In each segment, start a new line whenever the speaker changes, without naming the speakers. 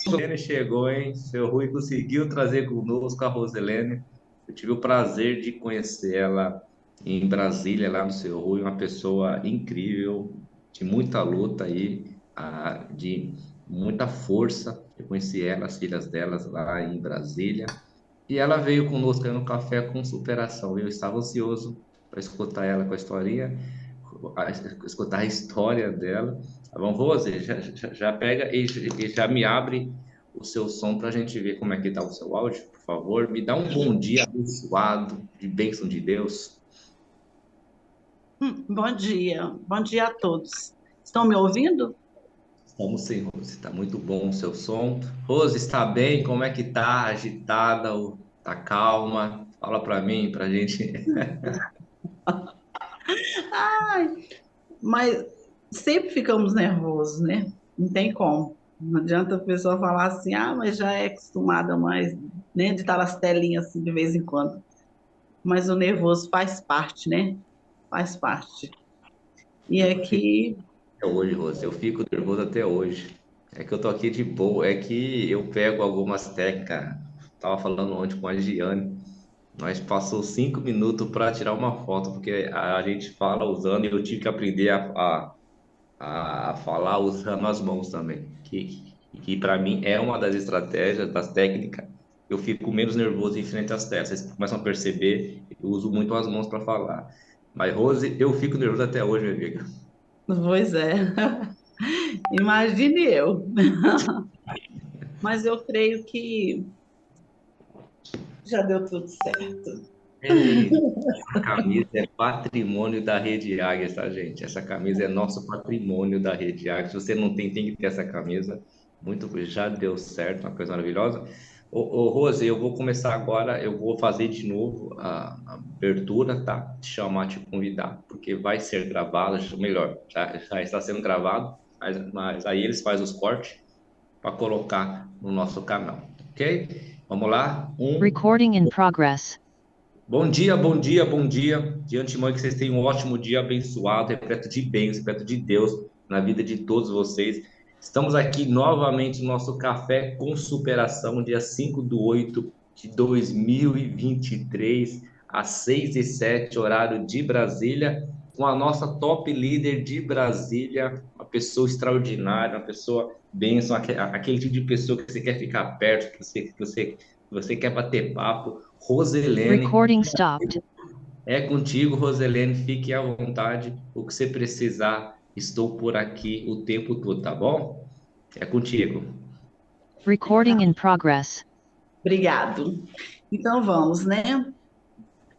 Roselene chegou, hein? Seu Rui conseguiu trazer conosco a Roselene. Eu tive o prazer de conhecer ela em Brasília, lá no Seu Rui, uma pessoa incrível, de muita luta aí, de muita força. Eu conheci ela, as filhas delas lá em Brasília. E ela veio conosco aí no Café com Superação. Eu estava ansioso para escutar ela com a historinha, escutar a história dela. Tá bom, Rose, já pega e já me abre o seu som para a gente ver como é que está o seu áudio, por favor. Me dá um bom dia abençoado, de bênção de Deus.
Bom dia a todos. Estão me ouvindo?
Estamos sem Rose, está muito bom o seu som. Rose, está bem? Como é que tá? Agitada ou tá calma? Fala para mim, para a gente.
Ai, mas sempre ficamos nervosos, né? Não tem como. Não adianta a pessoa falar assim, mas já é acostumada mais, né, de estar nas telinhas assim de vez em quando. Mas o nervoso faz parte, né? Faz parte. E
Eu
é
fico
que,
até hoje, Rose, eu fico nervoso até hoje. É que eu tô aqui de boa, é que eu pego algumas técnicas. Tava falando ontem com a Giane, nós passou 5 minutos para tirar uma foto, porque a gente fala usando e eu tive que aprender a falar usando as mãos também, que para mim é uma das estratégias, das técnicas. Eu fico menos nervoso em frente às telas. Vocês começam a perceber, eu uso muito as mãos para falar. Mas, Rose, eu fico nervoso até hoje, minha amiga.
pois é, imagine eu. Mas eu creio que já deu tudo certo.
Ei, essa camisa é patrimônio da Rede Águia, tá, gente? Essa camisa é nosso patrimônio da Rede Águia. Se você não tem, tem que ter essa camisa. Muito, já deu certo, uma coisa maravilhosa. Ô, Rose, eu vou começar agora, eu vou fazer de novo a abertura, tá? Te chamar, te convidar, porque vai ser gravado, melhor, já está sendo gravado, mas aí eles fazem os cortes para colocar no nosso canal, ok? Vamos lá?
Recording in progress.
Bom dia, bom dia, bom dia. De antemão, que vocês tenham um ótimo dia abençoado, repleto de bênçãos, repleto de Deus na vida de todos vocês. Estamos aqui novamente no nosso Café com Superação, dia 5/8/2023, às 6h07, horário de Brasília, com a nossa top líder de Brasília, uma pessoa extraordinária, uma pessoa bênção, aquele tipo de pessoa que você quer ficar perto, que você quer bater papo. Roselene,
Recording stopped.
é contigo, Roselene. Fique à vontade. O que você precisar, estou por aqui o tempo todo, tá bom? É contigo.
Recording in progress.
Obrigado. Então vamos, né?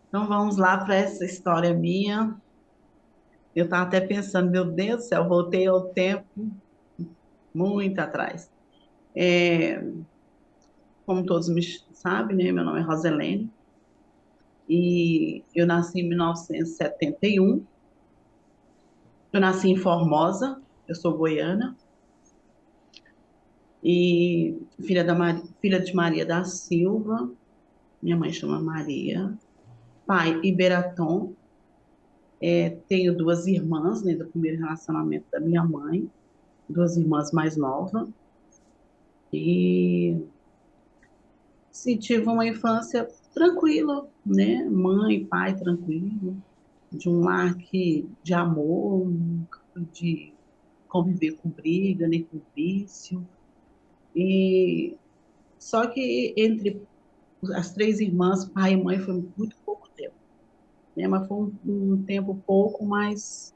Então vamos lá para essa história minha. Eu estava até pensando, meu Deus do céu, voltei ao tempo muito atrás. É, como todos me sabem, né? Meu nome é Roselene e eu nasci em 1971. Eu nasci em Formosa, eu sou goiana e filha de Maria da Silva. Minha mãe chama Maria. Pai, Iberaton. Tenho duas irmãs, né, do primeiro relacionamento da minha mãe, duas irmãs mais novas. E sim, tive uma infância tranquila, né? Mãe, pai tranquilo, de um lar de amor, nunca fui de conviver com briga, nem com vício. E só que entre as três irmãs, pai e mãe, foi muito pouco tempo, né? Mas foi um tempo pouco, mas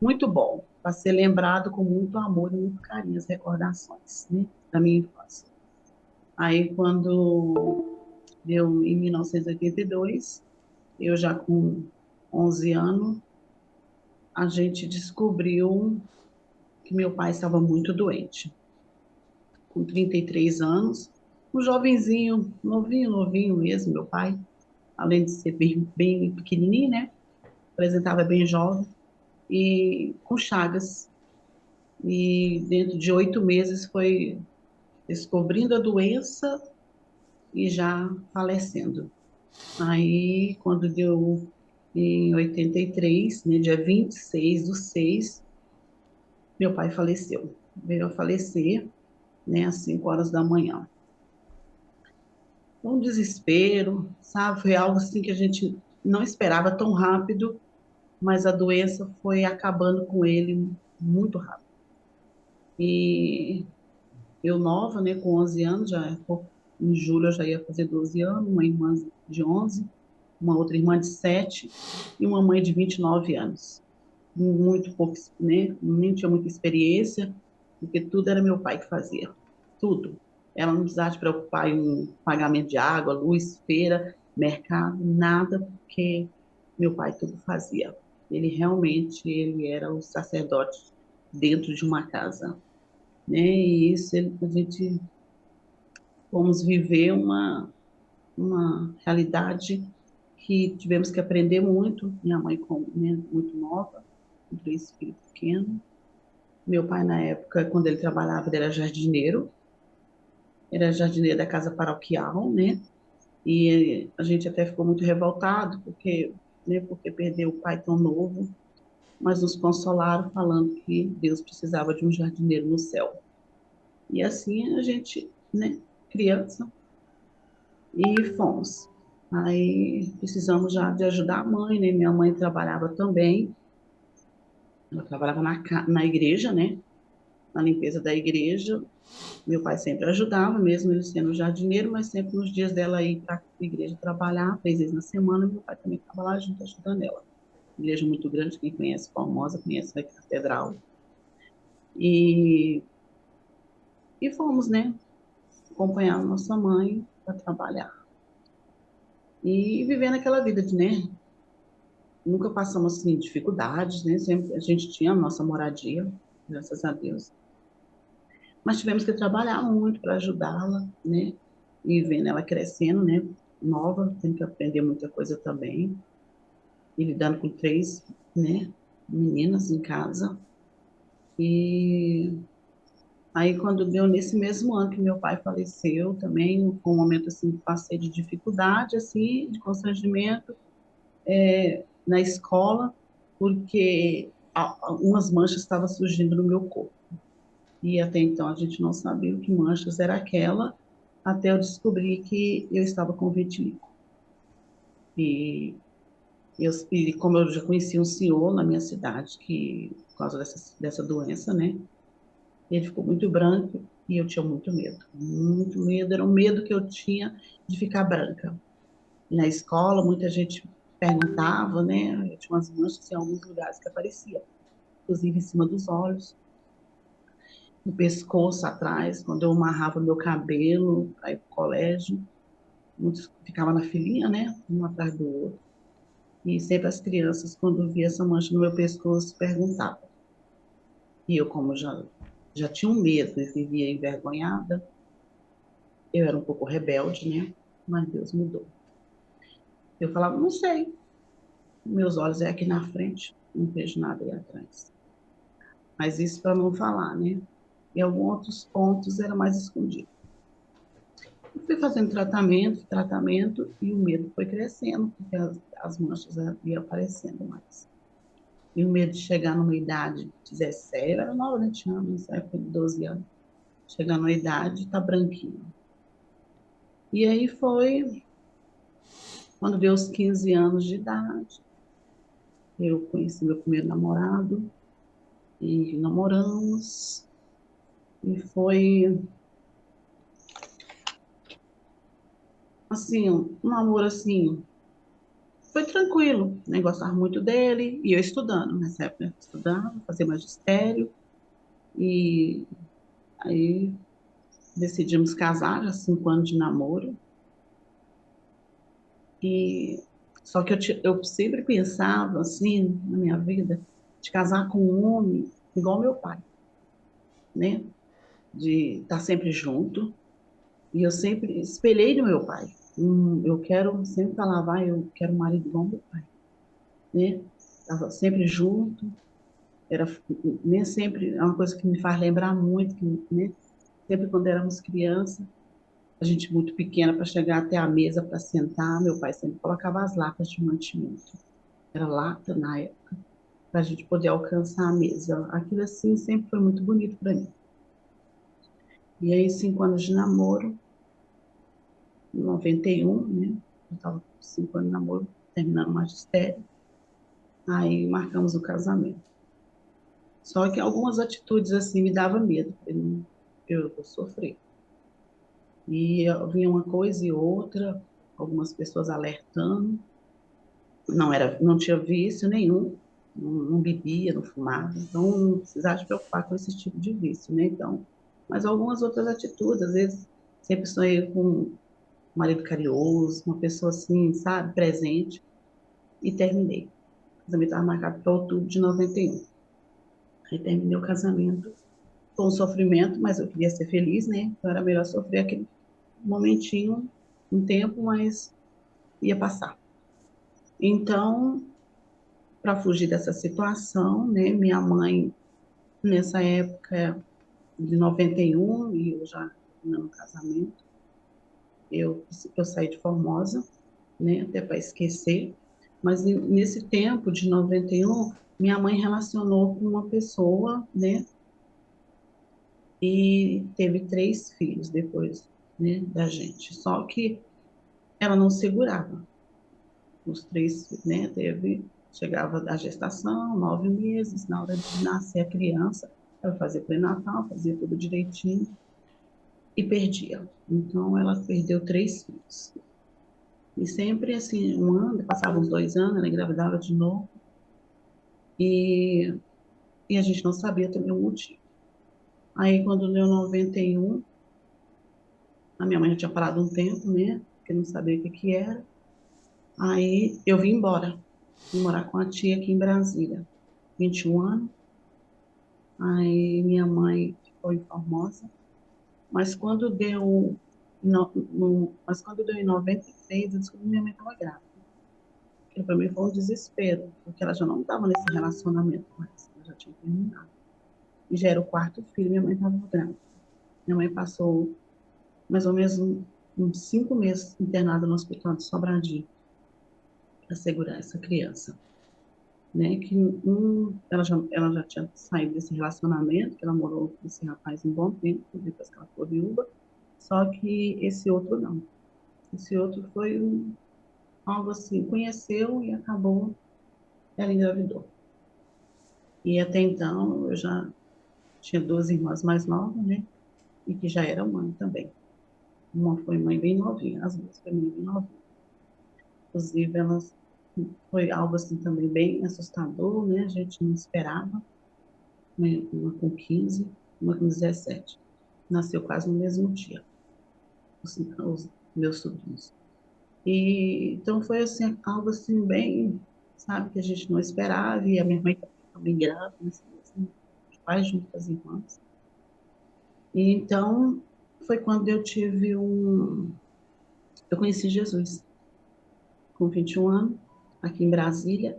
muito bom, para ser lembrado com muito amor e muito carinho, as recordações, né, da minha infância. Aí, quando deu em 1982, eu já com 11 anos, a gente descobriu que meu pai estava muito doente. Com 33 anos, um jovenzinho, novinho, novinho mesmo, meu pai, além de ser bem, bem pequenininho, né? Apresentava bem jovem, e com chagas. E dentro de 8 meses foi descobrindo a doença e já falecendo. Aí, quando deu em 83, né, dia 26/6, meu pai faleceu. Veio a falecer né, às 5 horas da manhã. Um desespero, sabe? Foi algo assim que a gente não esperava tão rápido, mas a doença foi acabando com ele muito rápido. E eu nova, né, com 11 anos, em julho eu já ia fazer 12 anos, uma irmã de 11, uma outra irmã de 7 e uma mãe de 29 anos. Muito pouco, né, nem tinha muita experiência, porque tudo era meu pai que fazia, tudo. Ela não precisava se preocupar em pagamento de água, luz, feira, mercado, nada, porque meu pai tudo fazia. Ele era o sacerdote dentro de uma casa, né? E isso a gente fomos viver uma realidade que tivemos que aprender muito. Minha mãe, né, muito nova, com 3 filhos pequenos. Meu pai, na época, quando ele trabalhava, ele era jardineiro da casa paroquial, né? E a gente até ficou muito revoltado, porque, né, porque perdeu o pai tão novo, mas nos consolaram falando que Deus precisava de um jardineiro no céu. E assim a gente, né, criança, e fomos. Aí precisamos já de ajudar a mãe, né? Minha mãe trabalhava também, ela trabalhava na igreja, né? Na limpeza da igreja. Meu pai sempre ajudava, mesmo ele sendo jardineiro, mas sempre nos dias dela ir para a igreja trabalhar, 3 vezes na semana, meu pai também estava lá junto ajudando ela. Igreja muito grande, quem conhece Formosa, conhece a catedral. E, e fomos, né? Acompanhar a nossa mãe para trabalhar. E vivendo aquela vida de, né? Nunca passamos assim dificuldades, né? Sempre a gente tinha a nossa moradia, graças a Deus. Mas tivemos que trabalhar muito para ajudá-la, né? E vendo ela crescendo, né? Nova, tem que aprender muita coisa também. E lidando com 3, né? Meninas em casa. E aí, quando deu nesse mesmo ano que meu pai faleceu, também, com um momento assim, que passei de dificuldade, assim, de constrangimento, na escola, porque umas manchas estavam surgindo no meu corpo. E até então a gente não sabia o que manchas era aquela, até eu descobrir que eu estava com vitiligo. E, e como eu já conhecia um senhor na minha cidade, que por causa dessa doença, né? Ele ficou muito branco e eu tinha muito medo. Muito medo, era um medo que eu tinha de ficar branca. E na escola, muita gente perguntava, né? Eu tinha umas manchas em alguns lugares que apareciam, inclusive em cima dos olhos, no pescoço atrás, quando eu amarrava meu cabelo para ir para o colégio. Muitos ficavam na filinha, né? Um atrás do outro. E sempre as crianças, quando via essa mancha no meu pescoço, perguntavam. E eu, como já tinha um medo e vivia envergonhada, eu era um pouco rebelde, né? Mas Deus mudou. Eu falava, não sei. Meus olhos é aqui na frente, não vejo nada aí atrás. Mas isso para não falar, né? E alguns outros pontos era mais escondido. Eu fui fazendo tratamento, e o medo foi crescendo, porque as manchas iam aparecendo mais. E o medo de chegar numa idade de 17, eu era nova, né? Tinha nessa época de 12 anos. Chegar numa idade, tá branquinho. E aí foi quando deu os 15 anos de idade, eu conheci meu primeiro namorado, e namoramos, e foi, assim, um namoro, assim, foi tranquilo, né? Gostava muito dele, e eu estudando, nessa época, estudando, fazia magistério, e aí decidimos casar, já 5 anos de namoro, e só que eu sempre pensava, assim, na minha vida, de casar com um homem igual meu pai, né? De estar sempre junto, e eu sempre espelhei no meu pai. Eu quero, sempre falava, eu quero um marido igual meu pai, né? Tava sempre junto, era, nem sempre, é uma coisa que me faz lembrar muito, que, né? Sempre quando éramos crianças, a gente muito pequena para chegar até a mesa para sentar, meu pai sempre colocava as latas de mantimento. Era lata na época, para a gente poder alcançar a mesa. Aquilo assim sempre foi muito bonito para mim. E aí, 5 anos de namoro, em 91, né? Eu estava com 5 anos de namoro, terminando o magistério. Aí marcamos o casamento. Só que algumas atitudes assim me davam medo. Eu vou sofrer. E vinha uma coisa e outra, algumas pessoas alertando. Não tinha vício nenhum, não bebia, não fumava, então não precisava se preocupar com esse tipo de vício, né? Então, mas algumas outras atitudes, às vezes sempre sonhei com um marido carinhoso, uma pessoa assim, sabe, presente, e terminei. O casamento estava marcado para outubro de 91. Aí terminei o casamento com um sofrimento, mas eu queria ser feliz, né? Então era melhor sofrer aquele momentinho, um tempo, mas ia passar. Então, para fugir dessa situação, né? Minha mãe, nessa época de 91, e eu já no casamento, eu saí de Formosa, né? Até para esquecer. Mas nesse tempo de 91, minha mãe relacionou com uma pessoa, né? E teve 3 filhos depois, né? Da gente. Só que ela não segurava. Os 3, né? Chegava da gestação, 9 meses, na hora de nascer a criança, ela fazia pré-natal, fazia tudo direitinho e perdia. Então, ela perdeu 3 filhos. E sempre assim, um ano, passava uns 2 anos, ela engravidava de novo, e, e a gente não sabia também o motivo. Aí, quando deu 91, a minha mãe já tinha parado um tempo, né? Porque não sabia o que que era. Aí, eu vim embora, vim morar com a tia aqui em Brasília, 21 anos. Aí minha mãe ficou em Formosa, mas quando deu mas quando deu em 93, eu descobri que minha mãe estava grávida. Que para mim foi um desespero, porque ela já não estava nesse relacionamento mais, ela já tinha terminado. E já era o 4 filho, minha mãe estava grávida. Minha mãe passou mais ou menos uns 5 meses internada no hospital de Sobradinho para segurar essa criança. Né, que ela já tinha saído desse relacionamento, que ela morou com esse rapaz um bom tempo, depois que ela ficou viúva, só que esse outro não. Esse outro foi algo assim, conheceu e acabou, ela engravidou. E até então eu já tinha 2 irmãs mais novas, né, e que já eram mãe também. Uma foi mãe bem novinha, as duas foi mãe bem novinha. Inclusive, elas foi algo assim também bem assustador, né, a gente não esperava, né, uma com 15, uma com 17. Nasceu quase no mesmo dia, os meus sobrinhos. E então foi assim, algo assim bem, sabe, que a gente não esperava, e a minha mãe também grávida, assim, os pais junto com as irmãs. E então foi quando eu conheci Jesus, com 21 anos, aqui em Brasília,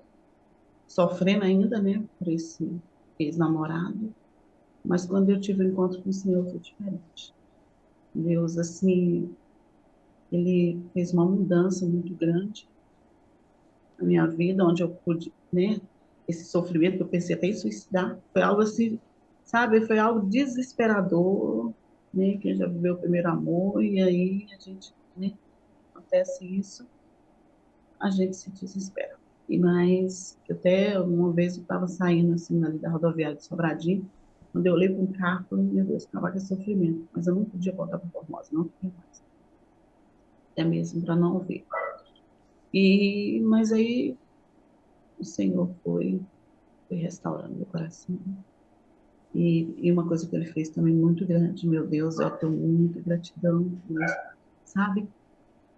sofrendo ainda, né, por esse ex-namorado, mas quando eu tive o encontro com o Senhor foi diferente. Deus, assim, ele fez uma mudança muito grande na minha vida, onde eu pude, né, esse sofrimento que eu pensei até em suicidar, foi algo assim, sabe, foi algo desesperador, né, que já viveu o primeiro amor, e aí a gente, né, acontece isso, a gente se desespera. E mais, até uma vez eu estava saindo, assim, ali da rodoviária de Sobradinho, quando eu olhei para um carro, eu falei, meu Deus, acabar com esse sofrimento, mas eu não podia voltar para Formosa, não podia mais, até mesmo para não ver. Mas aí o Senhor foi restaurando meu coração. E uma coisa que ele fez também muito grande, meu Deus, eu tenho muita gratidão, Deus, sabe?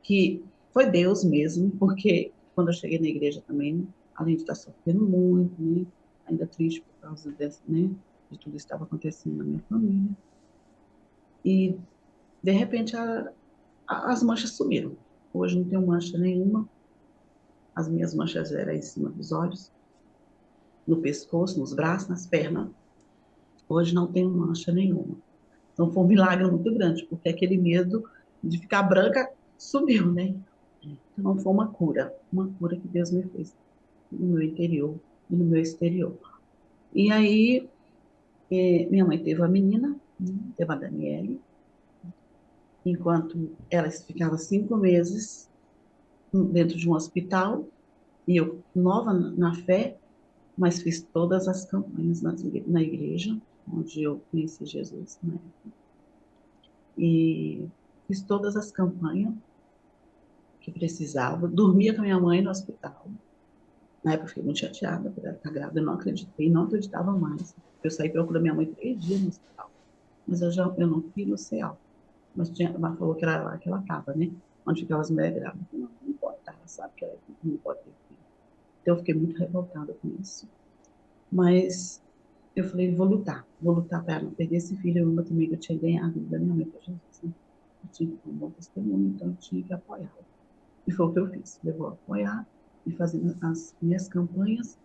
Que foi Deus mesmo, porque quando eu cheguei na igreja também, além de estar sofrendo muito, né? Ainda triste por causa né? De tudo que estava acontecendo na minha família. E, de repente, as manchas sumiram. Hoje não tenho mancha nenhuma. As minhas manchas eram em cima dos olhos, no pescoço, nos braços, nas pernas. Hoje não tenho mancha nenhuma. Então foi um milagre muito grande, porque aquele medo de ficar branca sumiu, né? Então foi uma cura que Deus me fez no meu interior e no meu exterior. E aí, minha mãe teve a menina, né? Teve a Daniele, enquanto ela ficava 5 meses dentro de um hospital, e eu, nova na fé, mas fiz todas as campanhas na igreja, onde eu conheci Jesus, né? E fiz todas as campanhas que precisava, dormia com a minha mãe no hospital. Na época eu fiquei muito chateada por ela estar grávida, eu não acreditei, não acreditava mais. Eu saí procurando minha mãe 3 dias no hospital, mas eu não fui no CEAL. Mas ela falou que era lá que ela estava, né? Onde ficavam as mulheres grávidas. Eu falei, não, não pode estar, ela sabe que ela não pode ter filho. Então eu fiquei muito revoltada com isso. Mas eu falei, vou lutar para não perder esse filho. Eu também que eu tinha ganhado da minha mãe para Jesus, né? Eu tinha que ter um bom testemunho, então eu tinha que apoiá-la. E foi o que eu fiz. Eu vou apoiar e fazendo as minhas campanhas.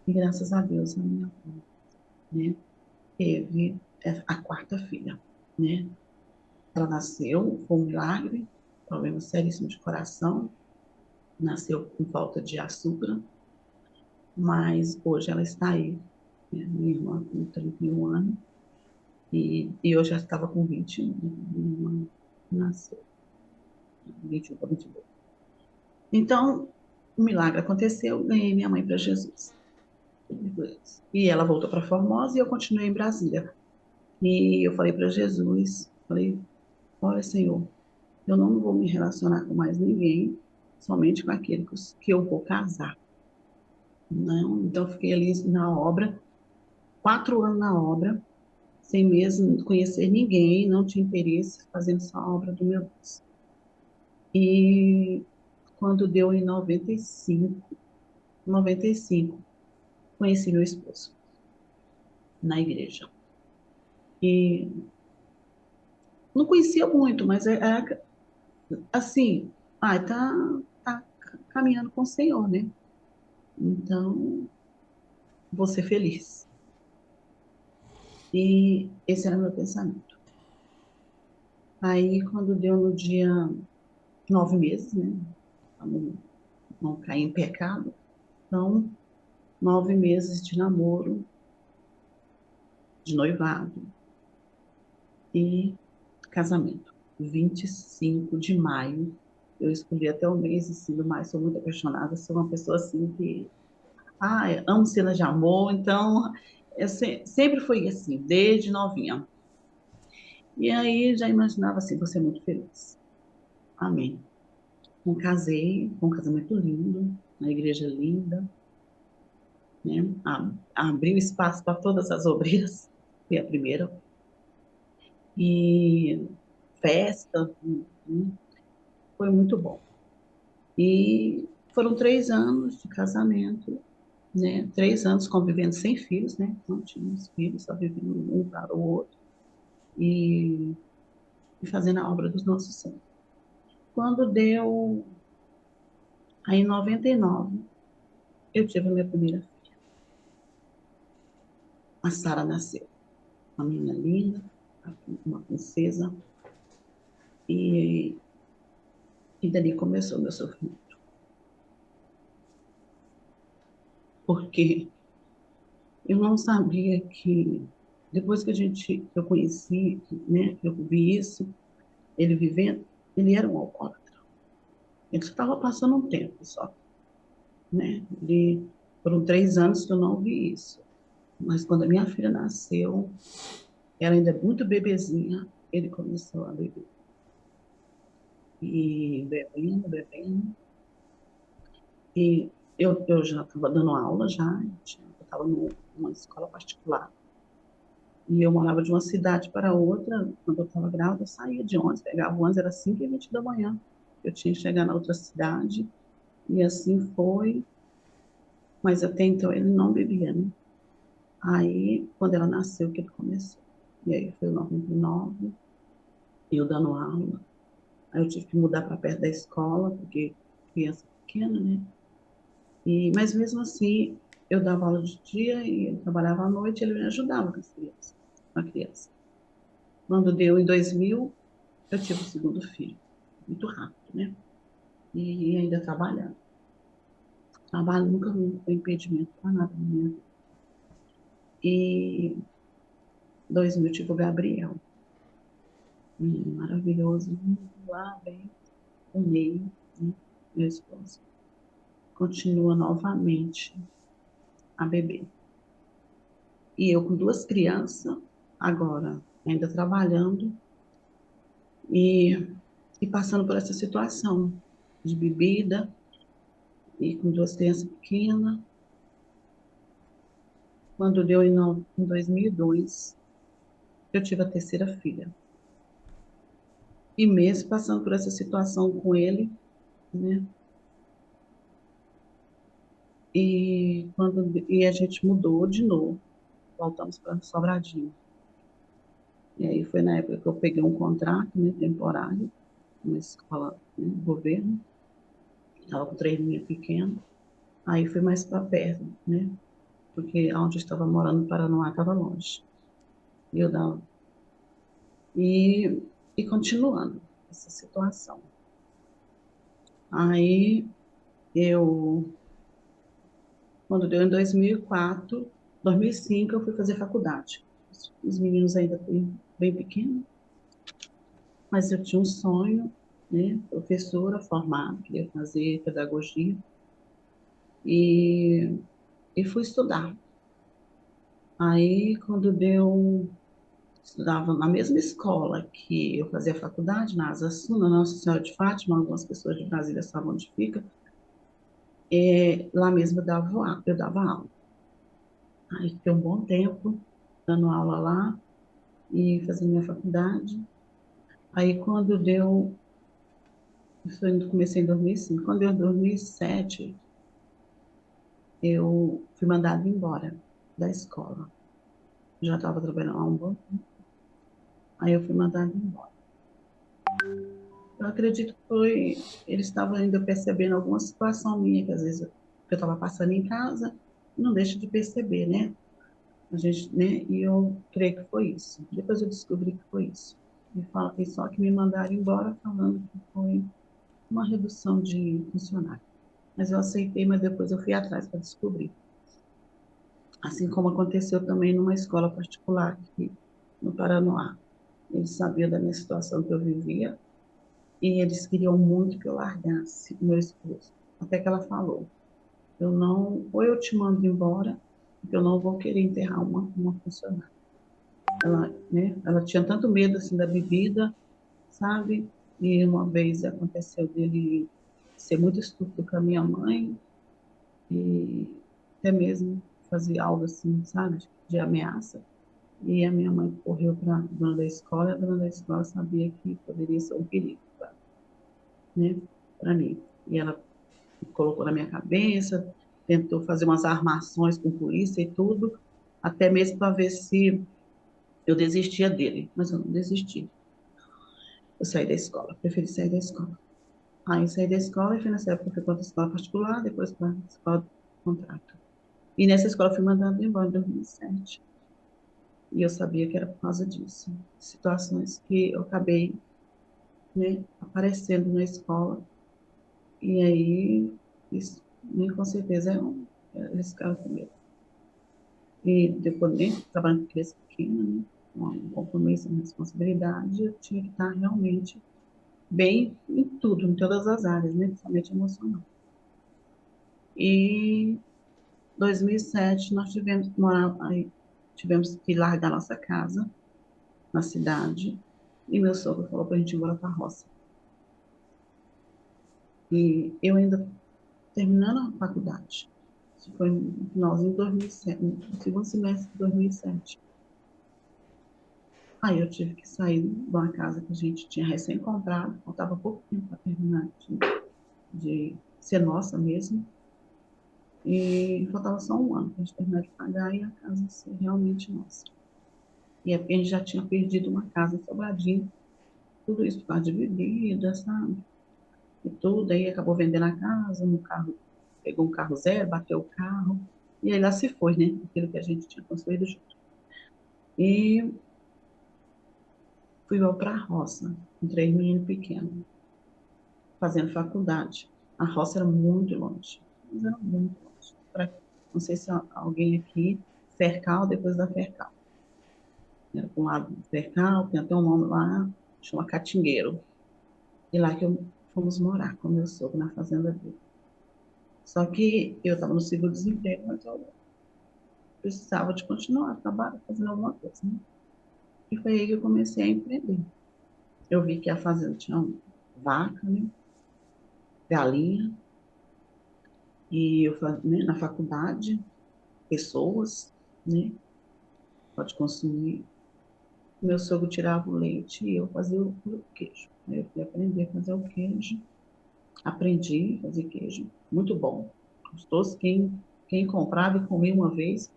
E graças a Deus, a minha avó, né, teve a quarta filha, né? Ela nasceu, foi um milagre, problema seríssimo de coração, nasceu com falta de açúcar, mas hoje ela está aí, né? Minha irmã com 31 anos, e eu já estava com 21, né? Minha irmã nasceu, 21 para 22. Então, o milagre aconteceu, ganhei minha mãe para Jesus. E ela voltou para Formosa e eu continuei em Brasília. E eu falei para Jesus, falei, olha, Senhor, eu não vou me relacionar com mais ninguém, somente com aquele que eu vou casar. Não, então eu fiquei ali na obra, 4 anos na obra, sem mesmo conhecer ninguém, não tinha interesse, fazendo só a obra do meu Deus. E quando deu em 95, conheci meu esposo na igreja. E não conhecia muito, mas era assim, tá caminhando com o Senhor, né? Então, vou ser feliz. E esse era meu pensamento. Aí, quando deu no dia 9 meses, né? Pra não cair em pecado. Então, 9 meses de namoro, de noivado e casamento. 25 de maio. Eu escolhi até o mês assim, do maio, sou muito apaixonada, sou uma pessoa assim que amo cenas de amor, então sempre foi assim, desde novinha. E aí já imaginava assim, vou ser muito feliz. Amém. Casei, com um casamento lindo, na igreja linda, né? Abriu espaço para todas as obreiras, fui a primeira. E festa, foi muito bom. E foram 3 anos de casamento, né? 3 anos convivendo sem filhos, né? Não tínhamos filhos, só vivíamos um para o outro. E, e fazendo a obra dos nossos santos. Quando deu, aí em 99, eu tive a minha primeira filha. A Sara nasceu. Uma menina linda, uma princesa. E, e dali começou o meu sofrimento. Porque eu não sabia que, depois que eu conheci, né, eu vi isso, ele vivendo, ele era um alcoólatra. Ele estava passando um tempo só, né? Foram 3 anos que eu não vi isso. Mas quando a minha filha nasceu, ela ainda é muito bebezinha, ele começou a beber. E bebendo, bebendo. E eu já estava dando aula, eu estava numa escola particular. E eu morava de uma cidade para outra. Quando eu estava grávida, eu saía de ônibus, pegava o ônibus, era 5h20 da manhã. Eu tinha que chegar na outra cidade. E assim foi. Mas até então ele não bebia, né? Aí, quando ela nasceu, que ele começou. E aí foi em 99, eu dando aula. Aí eu tive que mudar para perto da escola, porque criança pequena, né? Mas mesmo assim, eu dava aula de dia e eu trabalhava à noite, ele me ajudava com as crianças, com a criança. Quando deu em 2000, eu tive o segundo filho. Muito rápido, né? E ainda trabalhando. Trabalho nunca foi impedimento para nada na minha vida. E em 2000 eu tive o Gabriel. Maravilhoso. Lá vem o meio, né? Meu esposo. Continua novamente a beber. E eu com duas crianças, agora ainda trabalhando e, e passando por essa situação de bebida e com duas crianças pequenas. Quando deu em 2002, eu tive a terceira filha. E mesmo passando por essa situação com ele, né? E a gente mudou de novo, voltamos para Sobradinho. E aí foi na época que eu peguei um contrato, né, temporário, numa escola, né, do governo, estava com 3 meninos pequenos. Aí fui mais para perto, né? Porque onde eu estava morando, no Paraná, estava longe. E eu dava. E, e continuando essa situação. Aí eu, quando deu em 2004, 2005, eu fui fazer faculdade. Os meninos ainda bem pequenos, mas eu tinha um sonho, né? Professora formada, queria fazer pedagogia. E, e fui estudar. Aí, quando deu, estudava na mesma escola que eu fazia faculdade, na Asa Sul, na Nossa Senhora de Fátima, algumas pessoas de Brasília sabem onde fica, lá mesmo eu dava aula. Aí fiquei um bom tempo dando aula lá e fazendo minha faculdade. Aí quando deu, comecei em 2005, quando deu em 2007, eu fui mandada embora da escola. Já estava trabalhando lá um bom tempo. Aí eu fui mandada embora. Eu acredito que eles estavam ainda percebendo alguma situação minha, que às vezes eu estava passando em casa, não deixa de perceber, né? A gente, né? E eu creio que foi isso. Depois eu descobri que foi isso. E só que me mandaram embora falando que foi uma redução de funcionário. Mas eu aceitei, mas depois eu fui atrás para descobrir. Assim como aconteceu também numa escola particular aqui no Paraná. Eles sabiam da minha situação que eu vivia e eles queriam muito que eu largasse o meu esposo. Até que ela falou, eu não, ou eu te mando embora, porque eu não vou querer enterrar uma funcionária. Ela, né, ela tinha tanto medo assim da bebida, sabe? E uma vez aconteceu dele ser muito estúpido com a minha mãe e até mesmo fazer algo assim, sabe? De ameaça. E a minha mãe correu para a dona da escola, e a dona da escola sabia que poderia ser um perigo, né, para mim. E ela colocou na minha cabeça, tentou fazer umas armações com polícia e tudo, até mesmo para ver se eu desistia dele, mas eu não desisti. Eu saí da escola, preferi sair da escola. Aí saí da escola e fui nessa época fui para outra escola particular, depois para a escola de contrato. E nessa escola fui mandada embora em 2007. E eu sabia que era por causa disso. Situações que eu acabei, né, aparecendo na escola. E aí, isso, né, com certeza, eles ficaram com medo. E depois, né, trabalhando com criança pequena, né, um compromisso, uma responsabilidade, eu tinha que estar realmente bem em tudo, em todas as áreas, né, principalmente emocional. E em 2007 nós tivemos que morar aí, tivemos que largar nossa casa na cidade, e meu sogro falou para a gente ir embora para a roça. E eu ainda terminando a faculdade, isso foi no finalzinho de 2007, no segundo semestre de 2007. Aí eu tive que sair de uma casa que a gente tinha recém-comprado, faltava pouco tempo para terminar de ser nossa mesmo, e faltava só um ano para a gente terminar de pagar e a casa ser realmente nossa. E é porque a gente já tinha perdido uma casa em Sobradinho, tudo isso por causa de bebida, sabe? E tudo, aí acabou vendendo a casa, no carro, pegou um carro zero, bateu o carro, e aí lá se foi, né? Aquilo que a gente tinha construído junto. E fui para a roça, com 3 meninos pequenos, fazendo faculdade. A roça era muito longe, mas era muito longe. Não sei se alguém aqui, Fercal, depois da Fercal. Era para um lado do Fercal, tem até um nome lá, chama Catingueiro. E lá que fomos morar com meu sogro na fazenda dele. Só que eu estava no seguro-desemprego, mas eu precisava de continuar trabalhando, fazendo alguma coisa, né? E foi aí que eu comecei a empreender. Eu vi que a fazenda tinha vaca, né? Galinha, e eu, né, na faculdade, pessoas, né? Pode consumir. Meu sogro tirava o leite e eu fazia o queijo. Aí eu fui aprender a fazer o queijo. Aprendi a fazer queijo. Muito bom. Gostoso. Quem comprava e comia uma vez,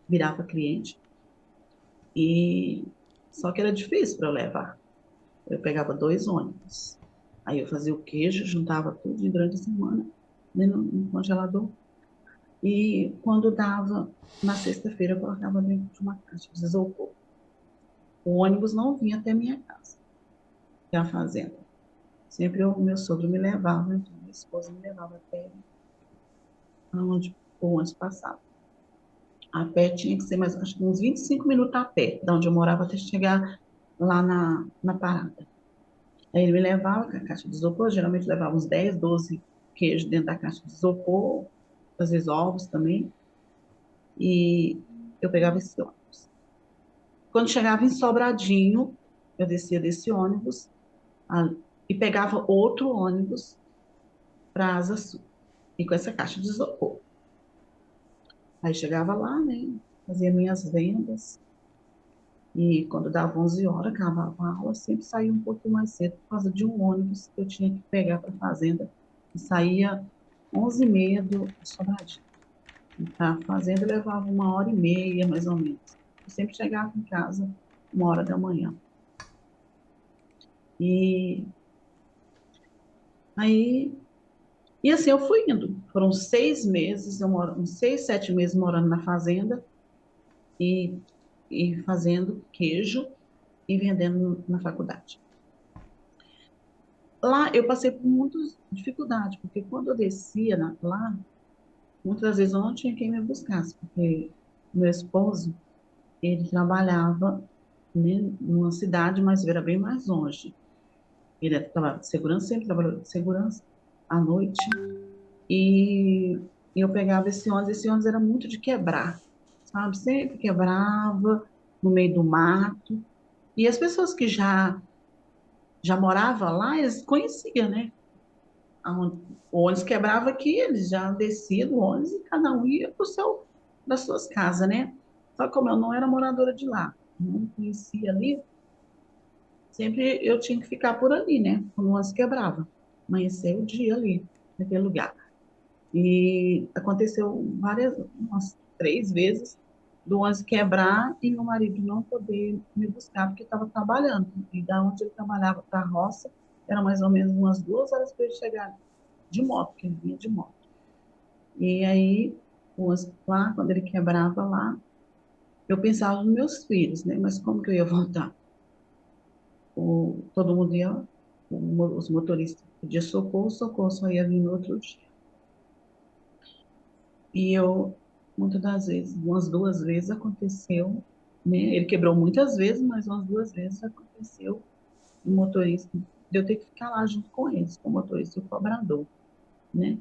virava cliente. E só que era difícil para eu levar. Eu pegava 2 ônibus. Aí eu fazia o queijo, juntava tudo e durante a semana, né, no congelador. E quando dava, na sexta-feira, eu colocava dentro de uma caixa de isopor. O ônibus não vinha até minha casa, até a fazenda. Sempre o meu sogro me levava, então minha esposa me levava até onde o ônibus passava. A pé tinha que ser mais, acho que uns 25 minutos a pé, de onde eu morava, até chegar lá na parada. Aí ele me levava com a caixa de isopor, geralmente levava uns 10, 12 queijos dentro da caixa de isopor, às vezes ovos também, e eu pegava esse ônibus. Quando chegava em Sobradinho, eu descia desse ônibus e pegava outro ônibus para Asa Sul, e com essa caixa de isopor. Aí chegava lá, né, fazia minhas vendas, e quando dava 11 horas, acabava a aula, sempre saía um pouquinho mais cedo por causa de um ônibus que eu tinha que pegar para a fazenda, e saía 11h30 de Sobradinho. Para a fazenda levava 1h30, mais ou menos. Eu sempre chegava em casa 1h da manhã. E aí, e assim eu fui indo. Foram 6 meses, uns 6, 7 meses morando na fazenda e, e fazendo queijo e vendendo na faculdade. Lá eu passei por muitas dificuldades, porque quando eu descia lá, muitas vezes eu não tinha quem me buscasse, porque meu esposo, ele trabalhava, né, numa cidade, mas era bem mais longe. Ele trabalhava de segurança, sempre trabalhou de segurança à noite, e eu pegava esse ônibus era muito de quebrar, sabe? Sempre quebrava no meio do mato, e as pessoas que já moravam lá, eles conheciam, né? Aonde o ônibus quebrava aqui, eles já desciam do ônibus e cada um ia para das suas casas, né? Só que como eu não era moradora de lá, não conhecia ali, sempre eu tinha que ficar por ali, né? Quando o ônibus quebrava. Amanhecer o dia ali, naquele lugar. E aconteceu umas 3 vezes, do ônibus quebrar e meu marido não poder me buscar porque estava trabalhando. E da onde ele trabalhava para a roça, era mais ou menos umas 2 horas para ele chegar de moto, porque ele vinha de moto. E aí, lá, quando ele quebrava lá, eu pensava nos meus filhos, né? Mas como que eu ia voltar? Todo mundo ia, os motoristas pediam socorro, o socorro só ia vir no outro dia. E eu, muitas das vezes, umas 2 vezes aconteceu, né? Ele quebrou muitas vezes, mas umas 2 vezes aconteceu o motorista, de eu ter que ficar lá junto com eles, com o motorista e o cobrador, né?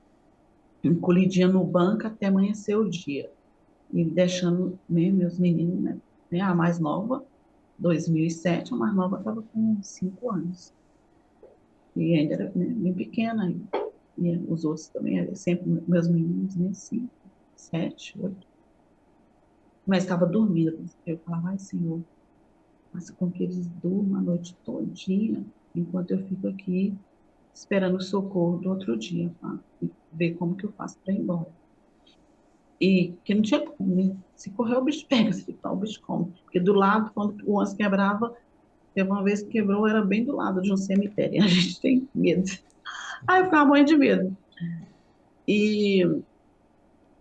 Colidinha no banco até amanhecer o dia. E deixando, né, meus meninos, né, a mais nova, 2007, a mais nova estava com 5 anos. E ainda era, né, bem pequena ainda. E os outros também, sempre meus meninos, né, 5, 7, 8. Mas estava dormindo. Eu falava, ai, Senhor, faça com que eles durmam a noite todinha, enquanto eu fico aqui esperando o socorro do outro dia, tá? E ver como que eu faço para ir embora. E que não tinha como, né? Se correr, o bicho pega, se ficar, o bicho come. Porque do lado, quando o ônibus quebrava, teve uma vez que quebrou, era bem do lado de um cemitério. E a gente tem medo. Aí eu ficava morrendo de medo. E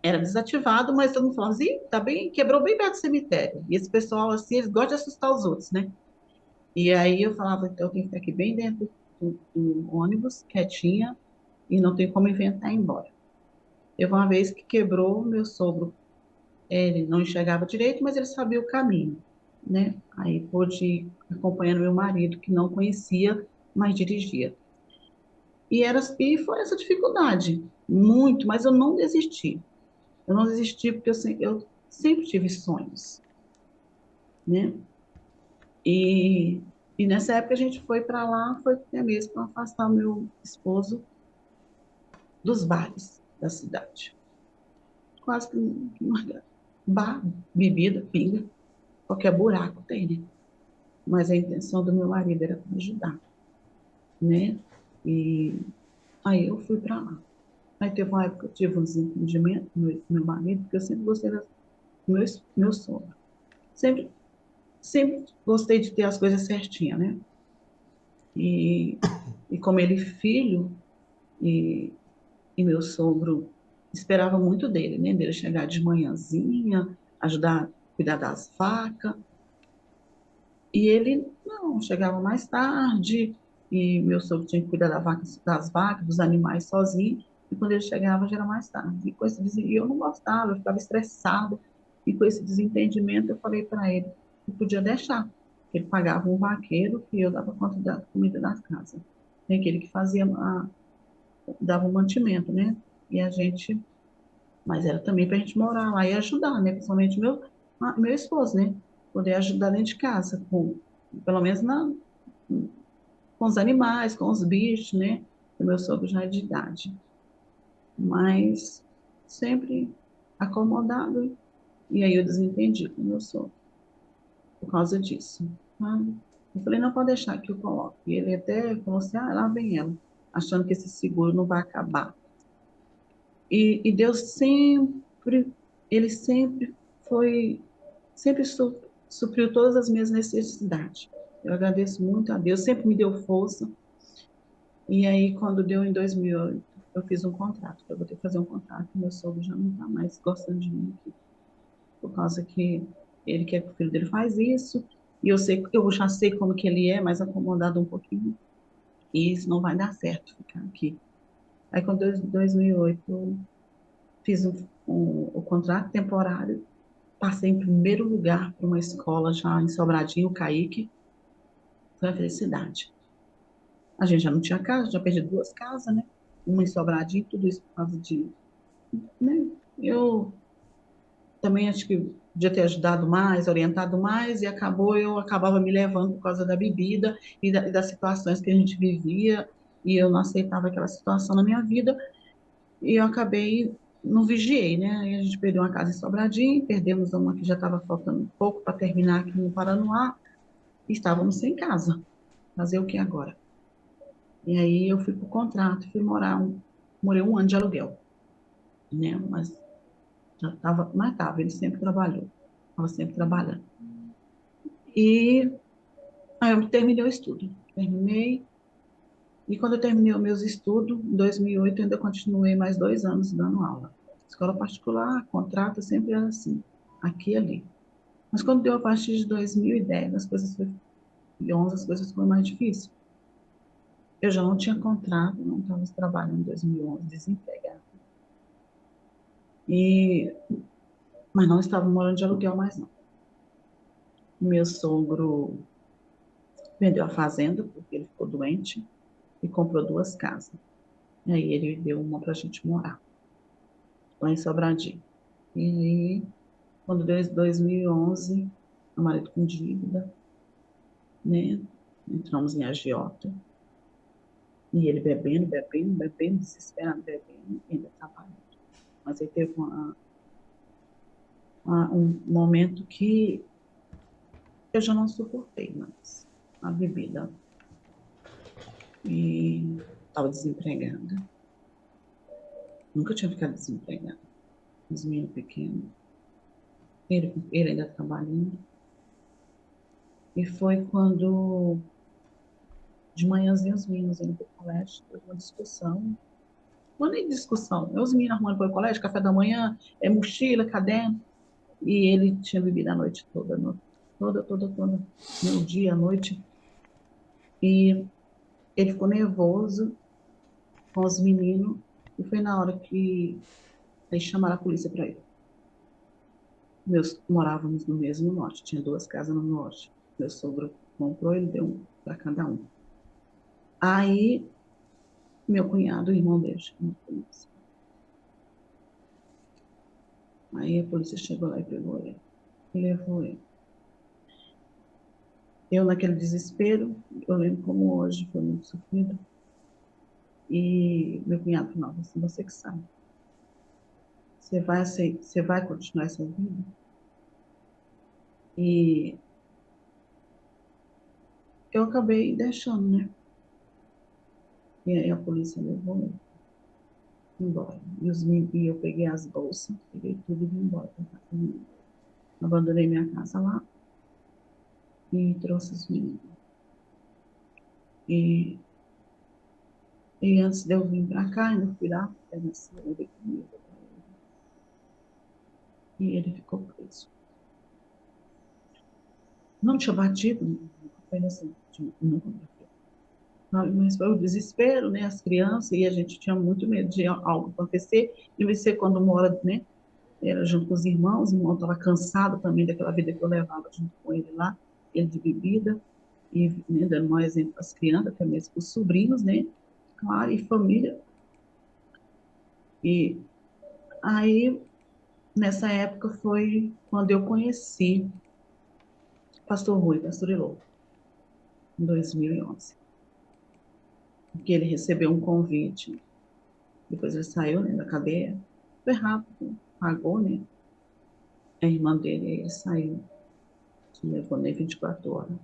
era desativado, mas todo mundo falava assim, tá bem, quebrou bem perto do cemitério. E esse pessoal, assim, eles gostam de assustar os outros, né? E aí eu falava, então eu tenho que ficar aqui bem dentro do ônibus, quietinha, e não tem como inventar ir embora. Teve uma vez que quebrou, meu sogro, ele não enxergava direito, mas ele sabia o caminho. né? Aí pude ir acompanhando meu marido, que não conhecia, mas dirigia. E foi essa dificuldade, muito, mas eu não desisti. Eu não desisti porque eu sempre tive sonhos, né? E, e nessa época a gente foi para lá, foi até mesmo para afastar meu esposo dos bares da cidade. Quase que bar, bebida, pinga, qualquer buraco tem, né? Mas a intenção do meu marido era para ajudar, né? E aí eu fui para lá. Aí teve uma época que eu tive um desentendimento com meu marido, porque eu sempre gostei do meu sogro. Sempre, sempre gostei de ter as coisas certinhas, né? E, e como ele filho, e, e meu sogro esperava muito dele, né? Dele chegar de manhãzinha, ajudar a cuidar das vacas. E ele não, chegava mais tarde, e meu sogro tinha que cuidar das vacas, dos animais sozinho, e quando ele chegava já era mais tarde. E eu não gostava, eu ficava estressada, e com esse desentendimento eu falei para ele que podia deixar, que ele pagava um vaqueiro e eu dava conta da comida da casa. Tem aquele que dava o mantimento, né? E a gente, mas era também para a gente morar lá e ajudar, né? Principalmente meu esposo, né? Poder ajudar dentro de casa, pelo menos com os animais, com os bichos, né? O meu sogro já é de idade. Mas sempre acomodado. E aí eu desentendi com o meu sogro por causa disso. Tá? Eu falei, não pode deixar que eu coloque. E ele até falou assim, ah, lá vem ela, achando que esse seguro não vai acabar. E Deus sempre, ele sempre foi, sempre supriu todas as minhas necessidades. Eu agradeço muito a Deus, sempre me deu força. E aí, quando deu em 2008, eu fiz um contrato. Eu vou ter que fazer um contrato, meu sogro já não está mais gostando de mim aqui, por causa que ele quer que o filho dele faz isso, e eu já sei como que ele é, mais acomodado um pouquinho, e isso não vai dar certo ficar aqui. Aí, quando em 2008, eu fiz o contrato temporário, passei em primeiro lugar para uma escola já em Sobradinho, o Caíque, foi a felicidade. A gente já não tinha casa, já perdi duas casas, né? Uma em Sobradinho, tudo isso por causa de, né? Eu também acho que podia ter ajudado mais, orientado mais, e eu acabava me levando por causa da bebida e das situações que a gente vivia, e eu não aceitava aquela situação na minha vida, e eu acabei, não vigiei, né? Aí a gente perdeu uma casa em Sobradinho, perdemos uma que já estava faltando um pouco para terminar aqui no Paranoá, e estávamos sem casa. Fazer o que agora? E aí eu fui para o contrato, morei um ano de aluguel, né? Mas já estava, mas estava, ele sempre trabalhou, estava sempre trabalhando. E aí eu terminei o estudo, terminei, e quando eu terminei os meus estudos, em 2008, eu ainda continuei mais 2 anos dando aula. Escola particular, contrato, sempre era assim, aqui e ali. Mas quando deu a partir de 2010, as coisas foram mais difíceis. Eu já não tinha contrato, não estava trabalhando em 2011, desempregada. E, mas não estava morando de aluguel mais não. Meu sogro vendeu a fazenda porque ele ficou doente e comprou 2 casas. E aí ele deu uma para a gente morar, lá em Sobradinho. E aí, quando deu 2011, meu marido com dívida, né? Entramos em agiota. E ele bebendo, bebendo, bebendo, desesperado, bebendo, e ainda trabalhando. Mas aí teve um momento que eu já não suportei mais a bebida. E estava desempregada. Nunca tinha ficado desempregada. Os meninos pequenos. Ele ainda trabalhando. E foi quando, de manhãzinha, os meninos indo para o colégio, teve uma discussão. Não é nem discussão, é os meninos arrumando para o colégio, café da manhã, mochila, caderno. E ele tinha bebido a noite toda, toda, no dia, à noite. E ele ficou nervoso com os meninos. E foi na hora que eles chamaram a polícia para ele. Morávamos no mesmo lote, tinha 2 casas no lote. Meu sogro comprou, ele deu um para cada um. Aí, meu cunhado, o irmão dele, chamou a polícia. Aí a polícia chegou lá e pegou ele, e levou ele. Eu, naquele desespero, eu lembro como hoje, foi muito sofrido. E meu cunhado falou, não, você que sabe. Você vai continuar essa vida? E eu acabei deixando, né? E aí a polícia levou ele embora. E eu peguei as bolsas, peguei tudo e vim embora pra casa. Abandonei minha casa lá e trouxe os meninos. E, e antes de eu vir para cá, ainda fui lá, pegar saúde comigo. E ele ficou preso. Não tinha batido, nunca foi assim, nunca bateu. Mas foi o desespero, né? As crianças, e a gente tinha muito medo de algo acontecer. E você, quando mora, né? Era junto com os irmãos, o irmão estava cansado também daquela vida que eu levava junto com ele lá, ele de bebida, e né, dando um exemplo para as crianças, até mesmo para os sobrinhos, né? Claro, e família. E aí, nessa época, foi quando eu conheci Pastor Rui, Pastor Elô, em 2011. Porque ele recebeu um convite, depois ele saiu, né, da cadeia, foi rápido, pagou, né? A irmã dele, ele saiu, levou nem 24 horas.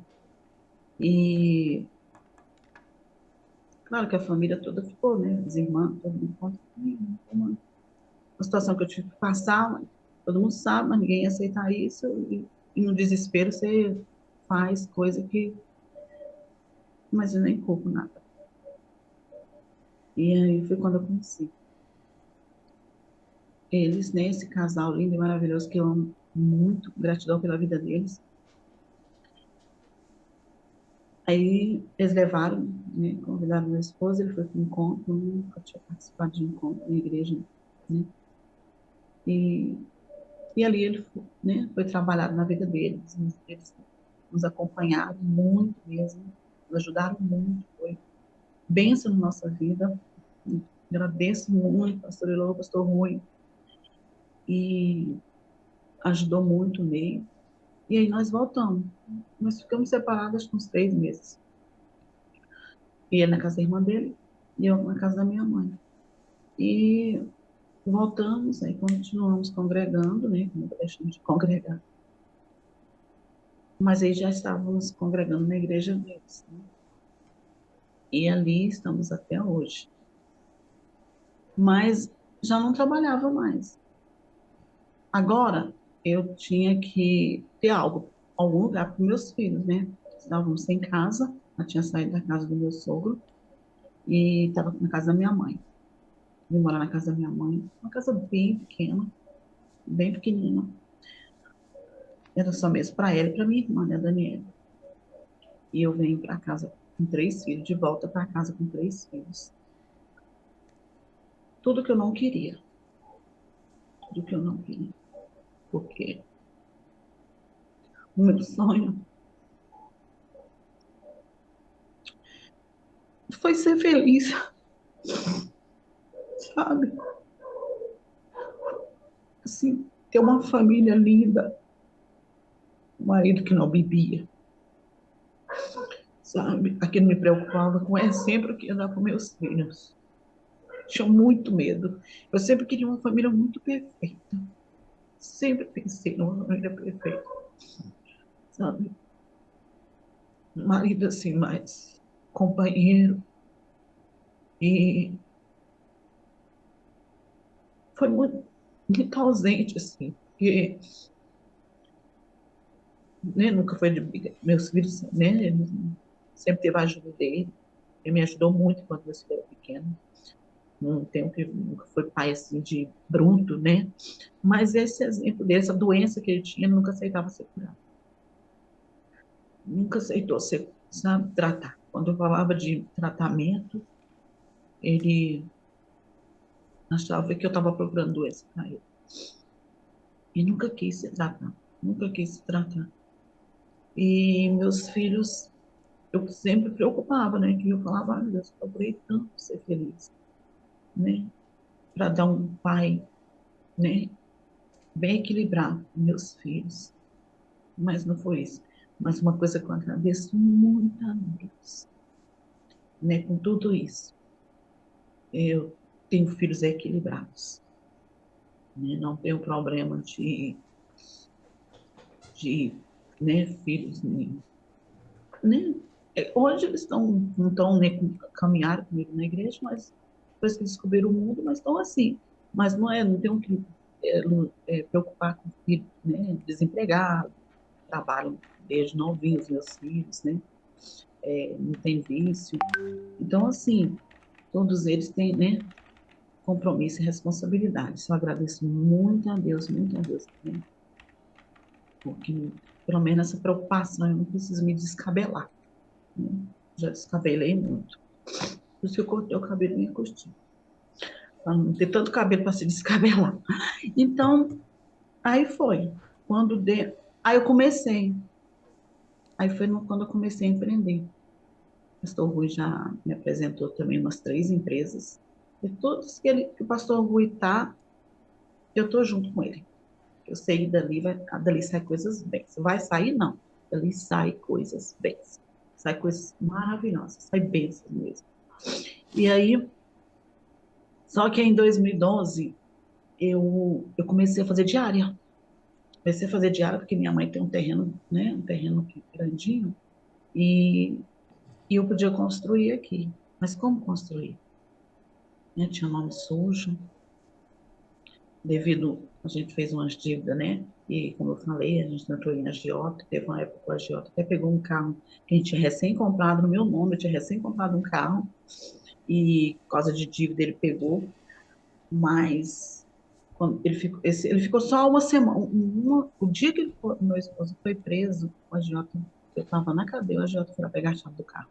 E claro que a família toda ficou, né? As irmãs, todo mundo conta comigo. Uma situação que eu tive que passar, mas todo mundo sabe, mas ninguém ia aceitar isso. E no desespero você faz coisa que. Mas eu nem culpo nada. E aí foi quando eu conheci eles, né? Esse casal lindo e maravilhoso que eu amo muito, gratidão pela vida deles. Aí eles levaram, né? Convidaram meu esposo, ele foi para um encontro, nunca tinha participado de um encontro na igreja, né? E E ali ele, né, foi trabalhado na vida deles. Eles nos acompanharam muito mesmo, nos ajudaram muito, foi bênção na nossa vida. Agradeço muito, pastor Elô, pastor Rui, e ajudou muito o Ney. E aí nós voltamos. Nós ficamos separados uns 3 meses. E ele na casa da irmã dele, e eu na casa da minha mãe. E voltamos, aí continuamos congregando, né, nunca deixamos de congregar. Mas aí já estávamos congregando na igreja deles, né? E ali estamos até hoje. Mas já não trabalhava mais. Agora eu tinha que ter algum lugar para meus filhos, né? Estávamos sem casa, eu tinha saído da casa do meu sogro e estava na casa da minha mãe. Vim morar na casa da minha mãe, uma casa bem pequena, bem pequenina. Era só mesmo para ela e para minha irmã, né, Daniela. E eu venho para casa com 3 filhos, de volta para casa com 3 filhos. Tudo que eu não queria, tudo que eu não queria. Porque o meu sonho foi ser feliz, sabe? Assim, ter uma família linda, um marido que não bebia, sabe? Aquilo me preocupava com é sempre que ia dar com meus filhos. Tinha muito medo. Eu sempre queria uma família muito perfeita. Sempre pensei numa família perfeita, sabe? Um marido assim, mais companheiro. E foi muito ausente, assim, porque né, nunca foi de briga. Meus filhos, né, sempre teve a ajuda dele. Ele me ajudou muito quando eu era pequeno. Não tenho que nunca foi pai assim de bruto, né? Mas esse exemplo dessa doença que ele tinha, ele nunca aceitava ser curado. Nunca aceitou ser, sabe, tratar. Quando eu falava de tratamento, ele achava que eu estava procurando doença para ele. e nunca quis se tratar, nunca quis se tratar. E meus filhos, eu sempre preocupava, né? Que eu falava, meu Deus, eu procurei tanto ser feliz, né? Para dar um pai, né? Bem equilibrado para meus filhos. Mas não foi isso. Mas uma coisa que eu agradeço muito a Deus, né? Com tudo isso, eu tenho filhos equilibrados, né? Não tenho problema de né, filhos, né? Hoje eles não estão, né, caminhar comigo na igreja, mas depois que descobriram o mundo, mas estão assim. Mas não tenho que preocupar com filho, né, desempregado, trabalho desde novinhos, meus filhos, né? Não tem vício. Então, assim, todos eles têm, né, compromisso e responsabilidade. Só agradeço muito a Deus, né? Porque pelo menos essa preocupação eu não preciso me descabelar, né? Já descabelei muito. Por isso que eu cortei o cabelo bem curtinho, para não ter tanto cabelo para se descabelar. Então, aí foi. Quando de... Aí eu comecei. Aí foi quando eu comecei a empreender. O pastor Rui já me apresentou também umas 3 empresas. E todos que o pastor Rui está, eu estou junto com ele. Eu sei que dali sai coisas bem. Vai sair, não. Dali sai coisas bem. Sai coisas maravilhosas. Sai bênçãos mesmo. E aí, só que em 2012, eu comecei a fazer diária. Comecei a fazer diária porque minha mãe tem um terreno, né? Um terreno grandinho. E, e eu podia construir aqui. Mas como construir? Né? Tinha nome sujo, devido a gente fez umas dívidas, né? E como eu falei, a gente entrou em agiota, teve uma época que o agiota até pegou um carro que a gente tinha recém comprado no meu nome, eu tinha recém comprado um carro e por causa de dívida ele pegou, mas quando ele ficou só uma semana, o dia que meu esposo foi preso, o agiota, eu estava na cadeia, o agiota foi lá pegar a chave do carro,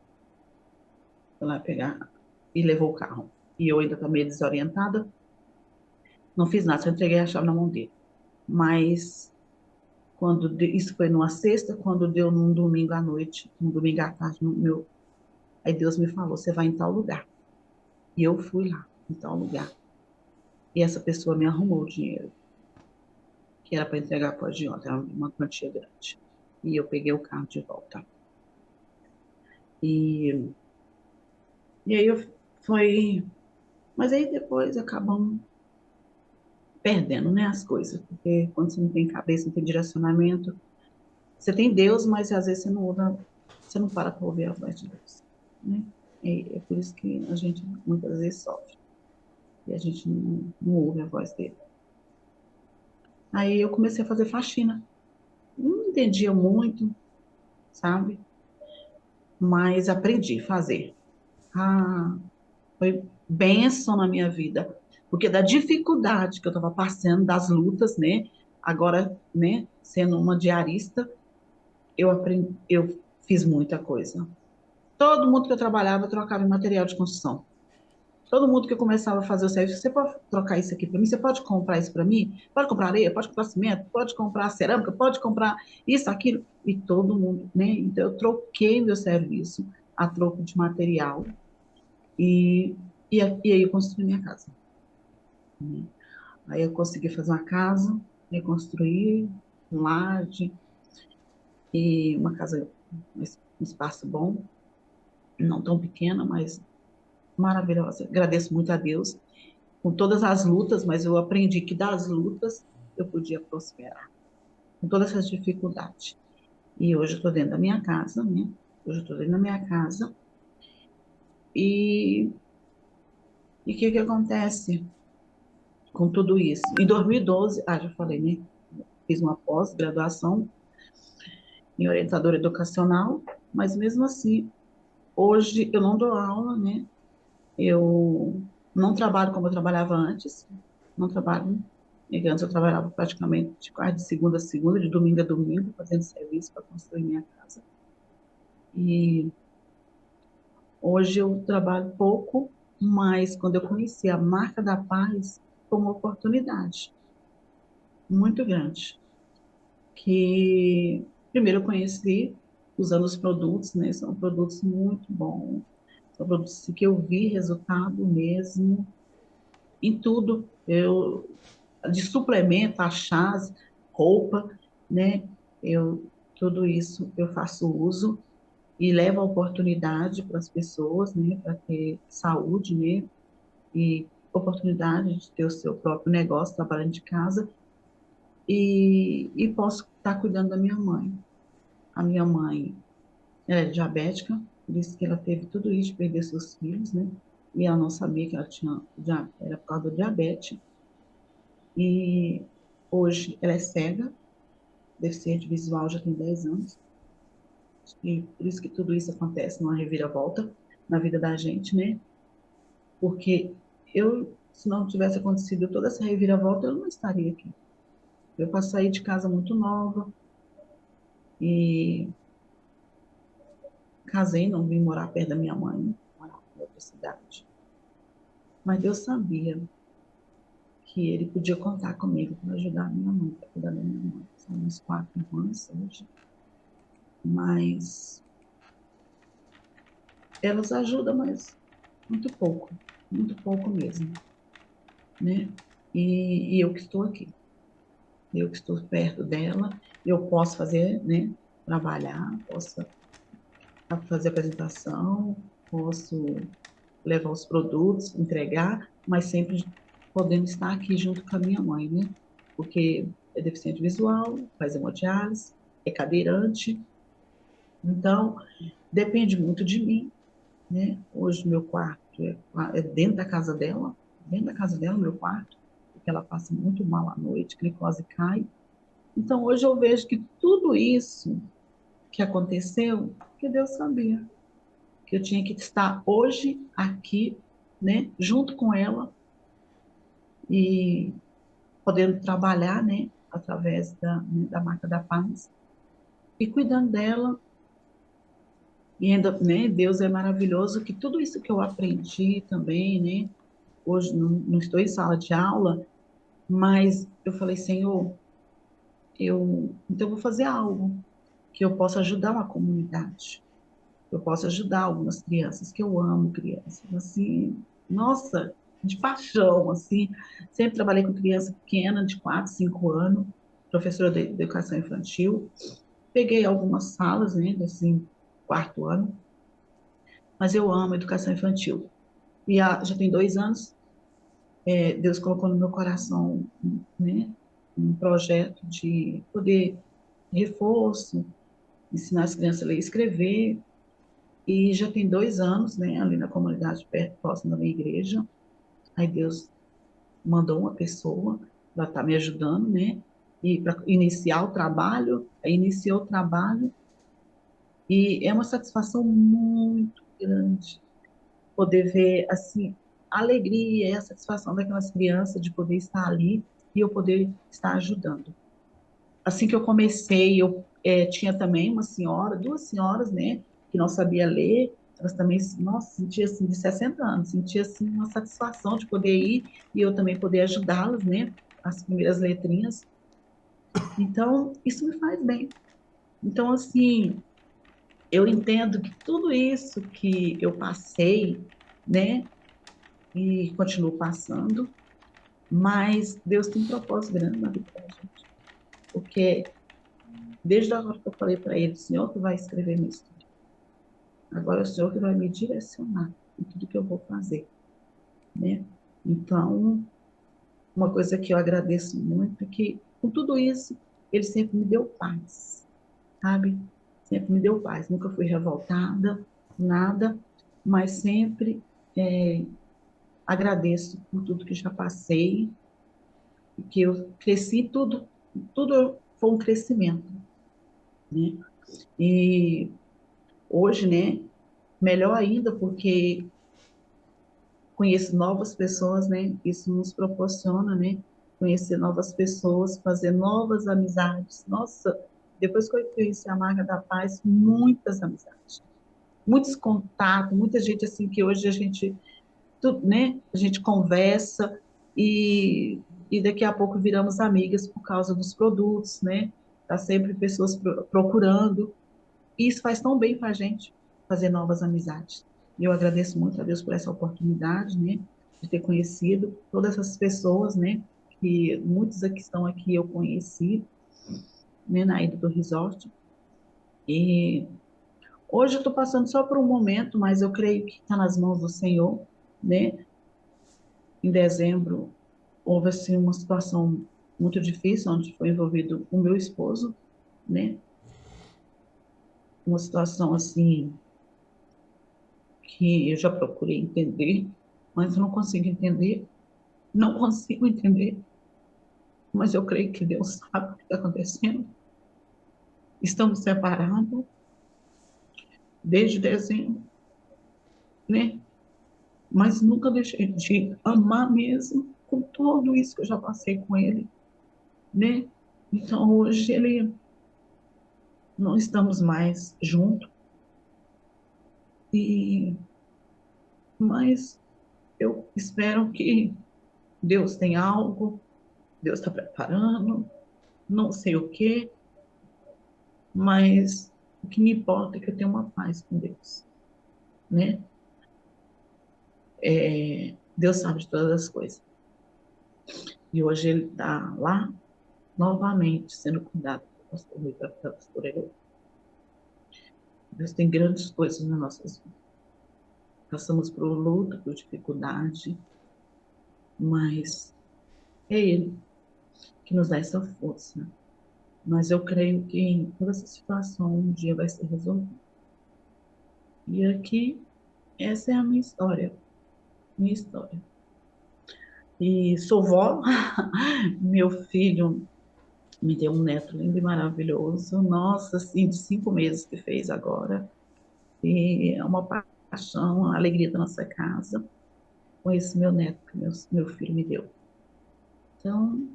foi lá pegar e levou o carro. E eu ainda estava meio desorientada, não fiz nada, só entreguei a chave na mão dele. Mas isso foi numa sexta, quando deu num domingo à noite, num domingo à tarde, aí Deus me falou, você vai em tal lugar. E eu fui lá, em tal lugar. E essa pessoa me arrumou o dinheiro, que era para entregar para o agiota, era uma quantia grande. E eu peguei o carro de volta. E, e aí foi. Mas aí depois acabamos perdendo, né, as coisas, porque quando você não tem cabeça, não tem direcionamento, você tem Deus, mas às vezes você não para ouvir a voz de Deus, né? É por isso que a gente muitas vezes sofre e a gente não ouve a voz dele. Aí eu comecei a fazer faxina. Não entendia muito, sabe? Mas aprendi a fazer. Ah, foi bênção na minha vida, porque da dificuldade que eu estava passando, das lutas, né? Agora, né, sendo uma diarista, eu fiz muita coisa. Todo mundo que eu trabalhava, eu trocava em material de construção. Todo mundo que eu começava a fazer o serviço, você pode trocar isso aqui para mim? Você pode comprar isso para mim? Pode comprar areia? Pode comprar cimento? Pode comprar cerâmica? Pode comprar isso, aquilo? E todo mundo, né? Então, eu troquei meu serviço a troco de material e, e aí eu construí minha casa, né? Aí eu consegui fazer uma casa, reconstruir, com laje, e uma casa, um espaço bom, não tão pequena, mas maravilhosa. Agradeço muito a Deus com todas as lutas, mas eu aprendi que das lutas eu podia prosperar, com todas essas dificuldades. E hoje eu estou dentro da minha casa, né? Hoje eu estou dentro da minha casa. E o que acontece com tudo isso? Em 2012, já falei, né? Fiz uma pós-graduação em orientadora educacional, mas mesmo assim, hoje eu não dou aula, né? Eu não trabalho como eu trabalhava antes, não trabalho. E antes eu trabalhava praticamente de segunda a segunda, de domingo a domingo, fazendo serviço para construir minha casa. E hoje eu trabalho pouco, mas quando eu conheci a marca da paz, foi uma oportunidade. muito grande. Que primeiro eu conheci usando os produtos, né? São produtos muito bons, são produtos que eu vi resultado mesmo em tudo. Eu de suplemento, a chás, roupa, né? Eu tudo isso eu faço uso e levo a oportunidade para as pessoas, né? Para ter saúde, né? E oportunidade de ter o seu próprio negócio, trabalhando de casa e posso estar cuidando da minha mãe. A minha mãe, ela é diabética, por isso que ela teve tudo isso de perder seus filhos, né? E ela não sabia que ela tinha, já era por causa do diabetes. E hoje ela é cega, deficiente visual já tem 10 anos. E por isso que tudo isso acontece numa reviravolta na vida da gente, né? Porque eu, se não tivesse acontecido toda essa reviravolta, eu não estaria aqui. Eu passei de casa muito nova e casei, não vim morar perto da minha mãe, morar em outra cidade. Mas Deus sabia que ele podia contar comigo para ajudar a minha mãe, para cuidar da minha mãe. São uns 4 irmãs hoje, mas elas ajudam, mas muito pouco mesmo, né? E eu que estou aqui, eu que estou perto dela, eu posso fazer, né? Trabalhar, posso fazer apresentação, posso levar os produtos, entregar, mas sempre podendo estar aqui junto com a minha mãe, né? Porque é deficiente visual, faz hemodiálise, é cadeirante, então depende muito de mim, né? Hoje meu quarto é dentro da casa dela, meu quarto, porque ela passa muito mal à noite, glicose cai. Então hoje eu vejo que tudo isso que aconteceu, que Deus sabia, que eu tinha que estar hoje aqui, né, junto com ela e podendo trabalhar, né, através da marca da Paz e cuidando dela. E ainda, né, Deus é maravilhoso que tudo isso que eu aprendi também, né, hoje não estou em sala de aula, mas eu falei, Senhor, então eu vou fazer algo que eu possa ajudar uma comunidade, eu posso ajudar algumas crianças, que eu amo crianças, assim, nossa, de paixão, assim, sempre trabalhei com criança pequena, de 4, 5 anos, professora de educação infantil, peguei algumas salas, né, desse 4º ano, mas eu amo educação infantil. E já tem 2 anos, Deus colocou no meu coração, né, um projeto de poder reforço, ensinar as crianças a ler e escrever, e já tem 2 anos, né, ali na comunidade perto, próximo da minha igreja. Aí Deus mandou uma pessoa para estar me ajudando, né? E para iniciar o trabalho, aí iniciou o trabalho, e é uma satisfação muito grande poder ver, assim, a alegria e a satisfação daquelas crianças de poder estar ali e eu poder estar ajudando. Assim que eu comecei, eu tinha também uma senhora, 2 senhoras, né, que não sabia ler, elas também, nossa, sentia assim, de 60 anos, sentia assim uma satisfação de poder ir e eu também poder ajudá-las, né, as primeiras letrinhas. Então, isso me faz bem. Então, assim, eu entendo que tudo isso que eu passei, né, e continuo passando, mas Deus tem um propósito grande na vida da gente. Porque desde a hora que eu falei para ele, Senhor, que vai escrever minha história. Agora é o Senhor que vai me direcionar em tudo que eu vou fazer, né? Então, uma coisa que eu agradeço muito é que, com tudo isso, ele sempre me deu paz, sabe? Sempre me deu paz. Nunca fui revoltada, nada, mas sempre é, agradeço por tudo que já passei, que eu cresci, tudo foi um crescimento, né? E hoje, né, melhor ainda porque conheço novas pessoas, né? Isso nos proporciona, né? Conhecer novas pessoas, fazer novas amizades. Nossa, depois que eu conheci a marca da paz, muitas amizades, muitos contatos, muita gente assim que hoje a gente, né? A gente conversa e e daqui a pouco viramos amigas por causa dos produtos, né? Tá sempre pessoas procurando. E isso faz tão bem para a gente, fazer novas amizades. E eu agradeço muito a Deus por essa oportunidade, né? De ter conhecido todas essas pessoas, né? Que muitos aqui estão aqui eu conheci, né? Na ida do resort. E hoje eu estou passando só por um momento, mas eu creio que está nas mãos do Senhor, né? Em dezembro houve assim uma situação muito difícil, onde foi envolvido o meu esposo, né? Uma situação assim que eu já procurei entender, mas eu não consigo entender, não consigo entender, mas eu creio que Deus sabe o que está acontecendo. Estamos separados desde dezembro, né? Mas nunca deixei de amar mesmo, com tudo isso que eu já passei com ele, né? Então hoje ele não estamos mais juntos, e mas eu espero que Deus tem algo, Deus está preparando, não sei o quê, mas o que me importa é que eu tenho uma paz com Deus, né? Deus sabe de todas as coisas. E hoje ele está lá, novamente, sendo cuidado pelo pastor Rui, pela pastora Elô. Deus tem grandes coisas nas nossas vidas. Passamos por luta, por dificuldade, mas é Ele que nos dá essa força. Mas eu creio que em toda essa situação um dia vai ser resolvida. E aqui, essa é a minha história. Minha história. E sou vó, meu filho me deu um neto lindo e maravilhoso. Nossa, assim, de 5 meses que fez agora. E é uma paixão, a alegria da nossa casa com esse meu neto que meu filho me deu. Então,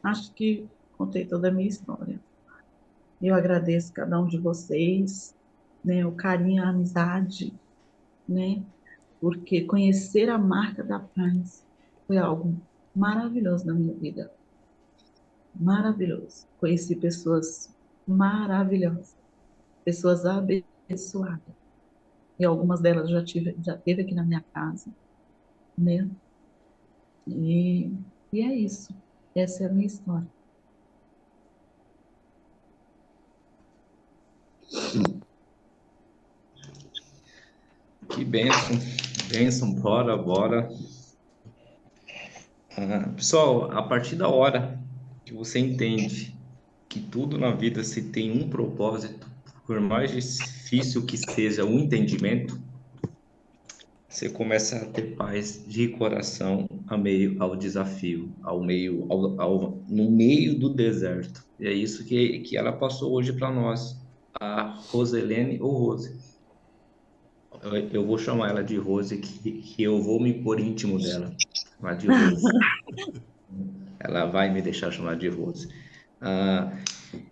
acho que contei toda a minha história. Eu agradeço cada um de vocês, né, o carinho, a amizade, né, porque conhecer a marca da paz foi algo maravilhoso na minha vida. Maravilhoso. Conheci pessoas maravilhosas, pessoas abençoadas. E algumas delas já teve aqui na minha casa, né? E, e é isso. Essa é a minha história.
Que bênção, bênção, bora, bora. Pessoal, a partir da hora que você entende que tudo na vida se tem um propósito, por mais difícil que seja o entendimento, você começa a ter paz de coração a meio ao desafio, no meio do deserto. E é isso que ela passou hoje para nós, a Roselene ou Rose. Eu vou chamar ela de Rose, que eu vou me pôr íntimo dela, chamar de Rose. Ela vai me deixar chamar de Rose. Ah,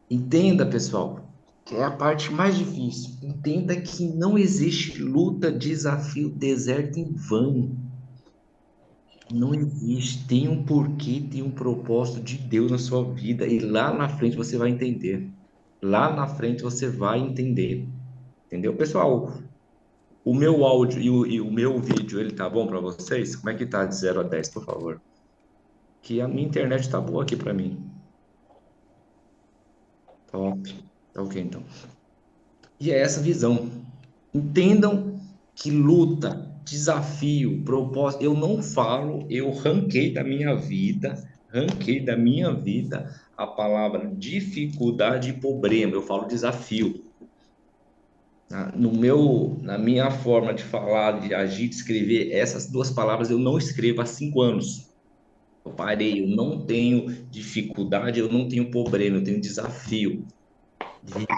entenda, pessoal, que é a parte mais difícil. Entenda que não existe luta, desafio, deserto em vão. Não existe. Tem um porquê, tem um propósito de Deus na sua vida. E lá na frente você vai entender. Lá na frente você vai entender. Entendeu, pessoal? O meu áudio e o meu vídeo, ele tá bom para vocês? Como é que tá de 0 a 10, por favor? Que a minha internet tá boa aqui para mim. Top. Tá ok, então. E é essa visão. Entendam que luta, desafio, propósito, eu não falo, eu ranquei da minha vida a palavra dificuldade e problema, eu falo desafio. Na minha forma de falar, de agir, de escrever, essas duas palavras eu não escrevo há 5 anos. Eu parei, eu não tenho dificuldade, eu não tenho problema, eu tenho desafio.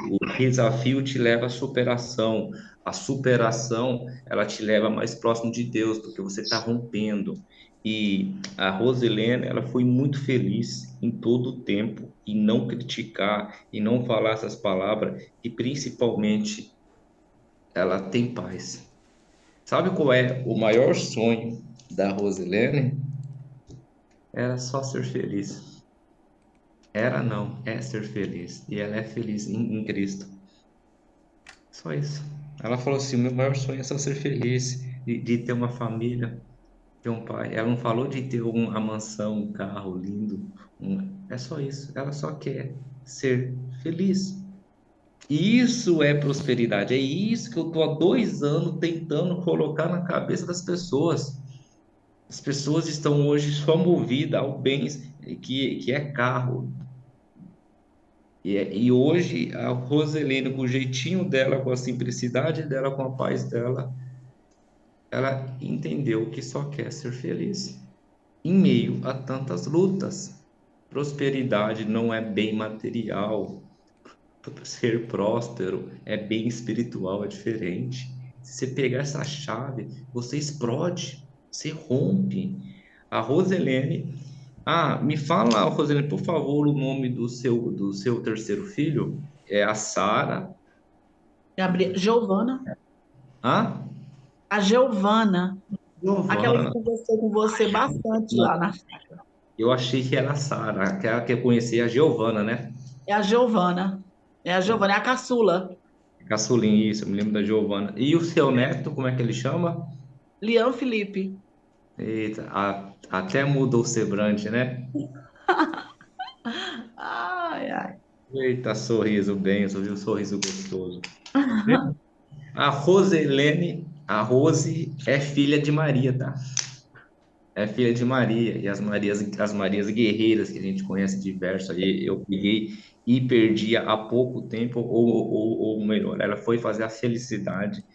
O desafio te leva à superação. A superação, ela te leva mais próximo de Deus, porque você está rompendo. E a Rosilene, ela foi muito feliz em todo o tempo, em não criticar, em não falar essas palavras, e principalmente, ela tem paz. Sabe qual é o maior sonho da Rosilene? era só ser feliz. Era não, é ser feliz. E ela é feliz em Cristo. Só isso. Ela falou assim: meu maior sonho é só ser feliz, de ter uma família, ter um pai. Ela não falou de ter uma mansão, um carro lindo. É só isso. Ela só quer ser feliz. E isso é prosperidade. É isso que eu estou há 2 anos tentando colocar na cabeça das pessoas. As pessoas estão hoje só movidas ao bens que é carro. E hoje a Roselene, com o jeitinho dela, com a simplicidade dela, com a paz dela, ela entendeu que só quer ser feliz em meio a tantas lutas. Prosperidade não é bem material. Ser próspero é bem espiritual, é diferente. Se você pegar essa chave, você explode, você rompe. A Roselene. Ah, me fala, Roselene, por favor, o nome do seu terceiro filho? É a Sara.
Giovana.
Ah,
A Giovana. Aquela que
Giovana.
conversou com você bastante lá na chácara.
Eu achei que era a Sara, aquela que eu conhecia, a Giovana, né?
É a Giovana. É a Giovana, é a caçula.
Caçulinha, isso, eu me lembro da Giovana. E o seu neto, como é que ele chama?
Lian Felipe.
Eita, até mudou o semblante, né?
Ai, ai.
Eita, sorriso benção, viu? Sorriso gostoso. A Roselene, a Rose é filha de Maria, tá? É filha de Maria. E as Marias guerreiras que a gente conhece diversas aí, eu peguei e perdi há pouco tempo, ou melhor, ela foi fazer a felicidade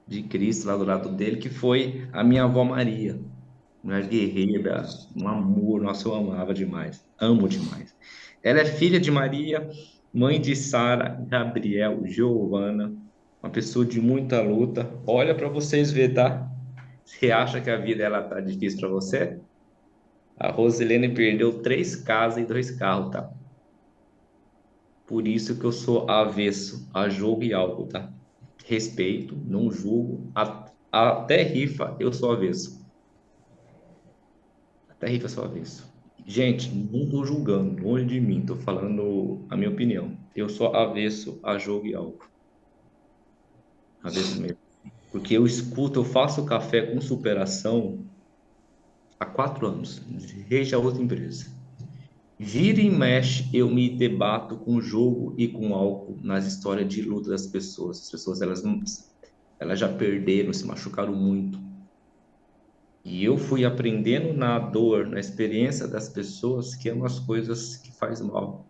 de Cristo lá do lado dele, que foi a minha avó Maria. Mulher guerreira, um amor, nossa, eu amava demais, amo demais. Ela é filha de Maria, mãe de Sara, Gabriel, Giovana, uma pessoa de muita luta. Olha para vocês ver, tá? Você acha que a vida ela tá difícil para você? A Rosilene perdeu 3 casas e 2 carros, tá? Por isso que eu sou avesso a jogo e álcool, tá? Respeito, não julgo, até rifa eu sou avesso. Até rifa eu sou avesso. Gente, não tô julgando, longe de mim, tô falando a minha opinião. Eu sou avesso a jogo e álcool. Avesso mesmo. Porque eu escuto, eu faço café com superação há 4 anos, desde a outra empresa. Vira e mexe, eu me debato com o jogo e com o álcool nas histórias de luta das pessoas. As pessoas, elas já perderam, se machucaram muito. E eu fui aprendendo na dor, na experiência das pessoas, que é umas coisas que faz mal.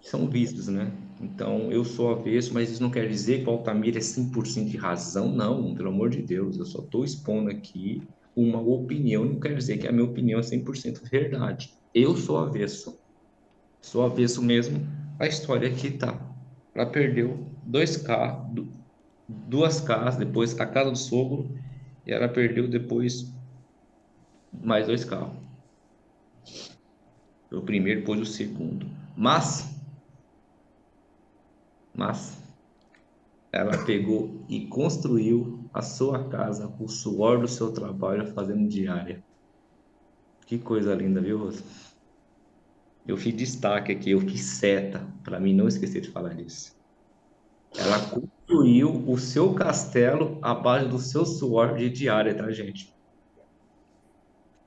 São vícios, né? Então, eu sou avesso, mas isso não quer dizer que o Altamira é 100% de razão, não, pelo amor de Deus. Eu só estou expondo aqui uma opinião, não quer dizer que a minha opinião é 100% verdade. Eu sou avesso. Sou avesso mesmo. A história aqui tá. Ela perdeu 2 carros, 2 casas, depois a casa do sogro, e ela perdeu depois mais 2 carros. O primeiro, depois o segundo. Mas ela pegou e construiu a sua casa com o suor do seu trabalho, fazendo diária. Que coisa linda, viu, Rosa? Eu fiz destaque aqui, eu fiz seta, para mim não esquecer de falar disso. Ela construiu o seu castelo à base do seu suor de diária, tá, gente?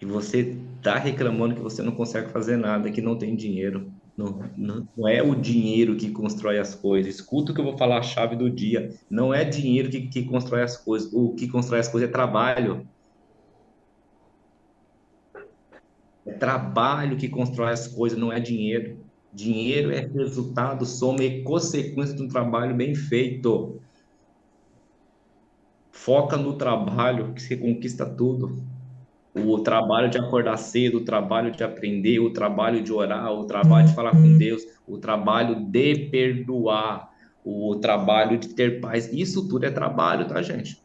E você tá reclamando que você não consegue fazer nada, que não tem dinheiro. Não, não, não é o dinheiro que constrói as coisas. Escuta o que eu vou falar, a chave do dia. Não é dinheiro que constrói as coisas. O que constrói as coisas é trabalho. É trabalho que constrói as coisas, não é dinheiro. Dinheiro é resultado, soma e consequência de um trabalho bem feito. Foca no trabalho que você conquista tudo. O trabalho de acordar cedo, o trabalho de aprender, o trabalho de orar, o trabalho de falar com Deus, o trabalho de perdoar, o trabalho de ter paz. Isso tudo é trabalho, tá, gente?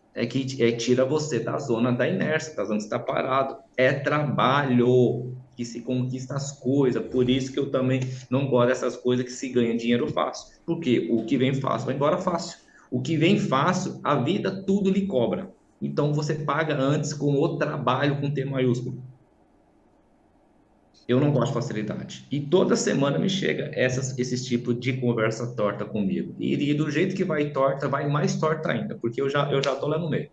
Tira você da zona da inércia, da zona que está parado. É trabalho que se conquista as coisas. Por isso que eu também não gosto dessas coisas que se ganha dinheiro fácil. Porque o que vem fácil vai embora fácil. O que vem fácil, a vida tudo lhe cobra. Então você paga antes com o trabalho com T maiúsculo. Eu não gosto de facilidade. E toda semana me chega esses tipos de conversa torta comigo. E do jeito que vai torta, vai mais torta ainda, porque eu já tô lá no meio.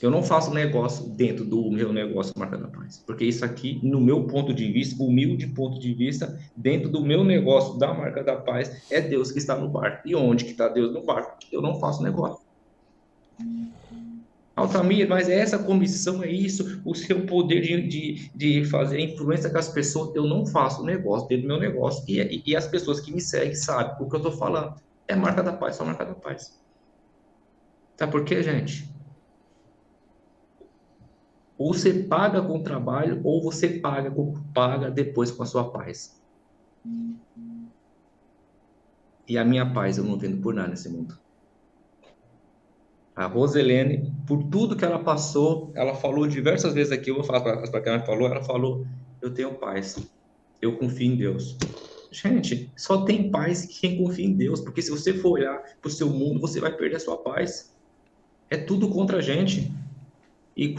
Eu não faço negócio dentro do meu negócio Marca da Paz, porque isso aqui, no meu ponto de vista, humilde ponto de vista, dentro do meu negócio da Marca da Paz, é Deus que está no barco. E onde que está Deus no barco? Eu não faço negócio. Altamir, mas é essa comissão, é isso, o seu poder de fazer influência com as pessoas. Eu não faço negócio dentro do meu negócio. E as pessoas que me seguem sabem o que eu estou falando. É Marca da Paz, só Marca da Paz. Sabe por quê, gente? Ou você paga com o trabalho, ou você paga depois com a sua paz. E a minha paz eu não vendo por nada nesse mundo. A Roselene, por tudo que ela passou, ela falou diversas vezes aqui, eu vou falar para quem ela falou, eu tenho paz, eu confio em Deus. Gente, só tem paz quem confia em Deus, porque se você for olhar para o seu mundo, você vai perder a sua paz. É tudo contra a gente. E,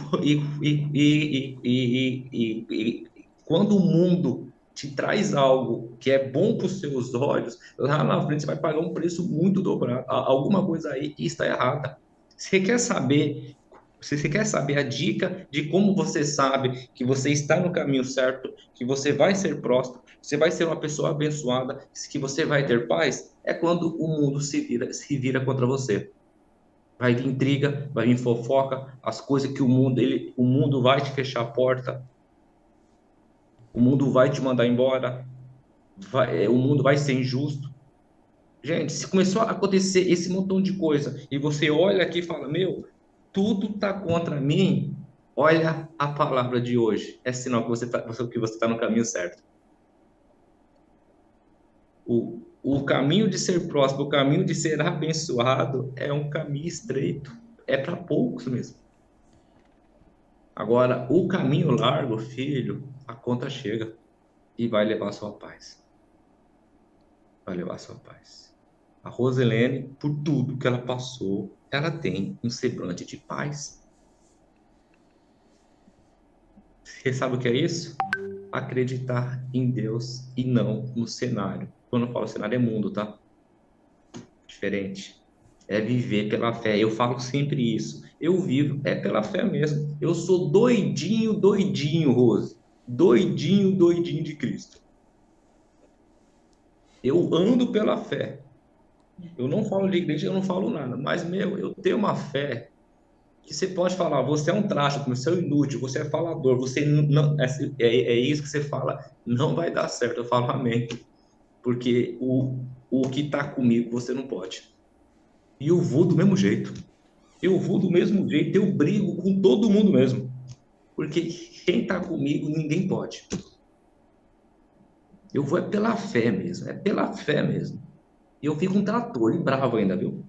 quando o mundo te traz algo que é bom para os seus olhos, lá na frente você vai pagar um preço muito dobrado. Alguma coisa aí está errada. Você quer saber? Se você quer saber a dica de como você sabe que você está no caminho certo, que você vai ser próspero, você vai ser uma pessoa abençoada, que você vai ter paz, é quando o mundo se vira contra você. Vai vir intriga, vai vir fofoca, as coisas que o mundo vai te fechar a porta, o mundo vai te mandar embora, o mundo vai ser injusto. Gente, se começou a acontecer esse montão de coisa e você olha aqui e fala, meu, tudo tá contra mim, olha a palavra de hoje. É sinal que você tá no caminho certo. O caminho de ser próspero, o caminho de ser abençoado é um caminho estreito. É para poucos mesmo. Agora, o caminho largo, filho, a conta chega e vai levar a sua paz. Vai levar a sua paz. A Roselene, por tudo que ela passou, ela tem um semblante de paz. Você sabe o que é isso? Acreditar em Deus e não no cenário. Quando eu falo cenário, é mundo, tá? Diferente. É viver pela fé. Eu falo sempre isso. Eu vivo, é pela fé mesmo. Eu sou doidinho, doidinho, Rose. Doidinho, doidinho de Cristo. Eu ando pela fé. Eu não falo de igreja, eu não falo nada. Mas, meu, eu tenho uma fé que você pode falar, você é um trágico, você é um inútil, você é falador, você não, é isso que você fala, não vai dar certo. Eu falo amém. Porque o que está comigo, você não pode. E eu vou do mesmo jeito. Eu vou do mesmo jeito, eu brigo com todo mundo mesmo. Porque quem está comigo, ninguém pode. Eu vou é pela fé mesmo, é pela fé mesmo. E eu fico um trator, e bravo ainda, viu?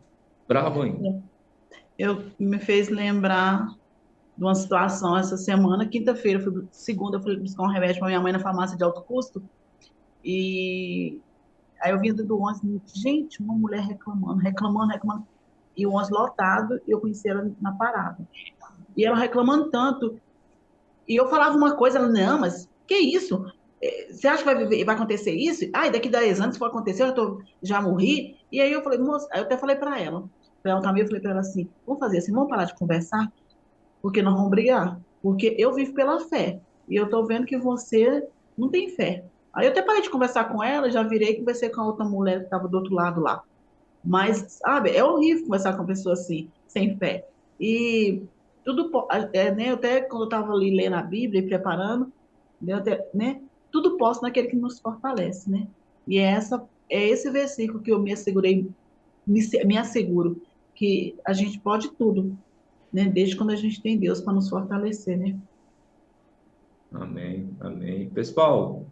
Bravo ainda.
Me fez lembrar de uma situação essa semana, quinta-feira, segunda, eu fui buscar um remédio para minha mãe na farmácia de alto custo, e aí eu vindo do ônibus, gente, uma mulher reclamando, reclamando, reclamando, e o ônibus lotado, e eu conheci ela na parada. E ela reclamando tanto, e eu falava uma coisa, ela, não, mas que isso? Você acha que vai acontecer isso? Ai, daqui 10 anos, se for acontecer, já morri. E aí eu falei, moça, aí eu até falei para ela também, eu falei para ela assim, vamos fazer assim, vamos parar de conversar, porque nós vamos brigar. Porque eu vivo pela fé, e eu tô vendo que você não tem fé. Aí eu até parei de conversar com ela, já virei e conversei com a outra mulher que estava do outro lado lá. Mas, sabe, é horrível conversar com uma pessoa assim, sem fé. E né, até quando eu estava ali lendo a Bíblia e preparando, né, tudo posso naquele que nos fortalece, né? E é esse versículo que eu me assegurei, me asseguro que a gente pode tudo, né? Desde quando a gente tem Deus para nos fortalecer, né?
Amém, amém. Pessoal,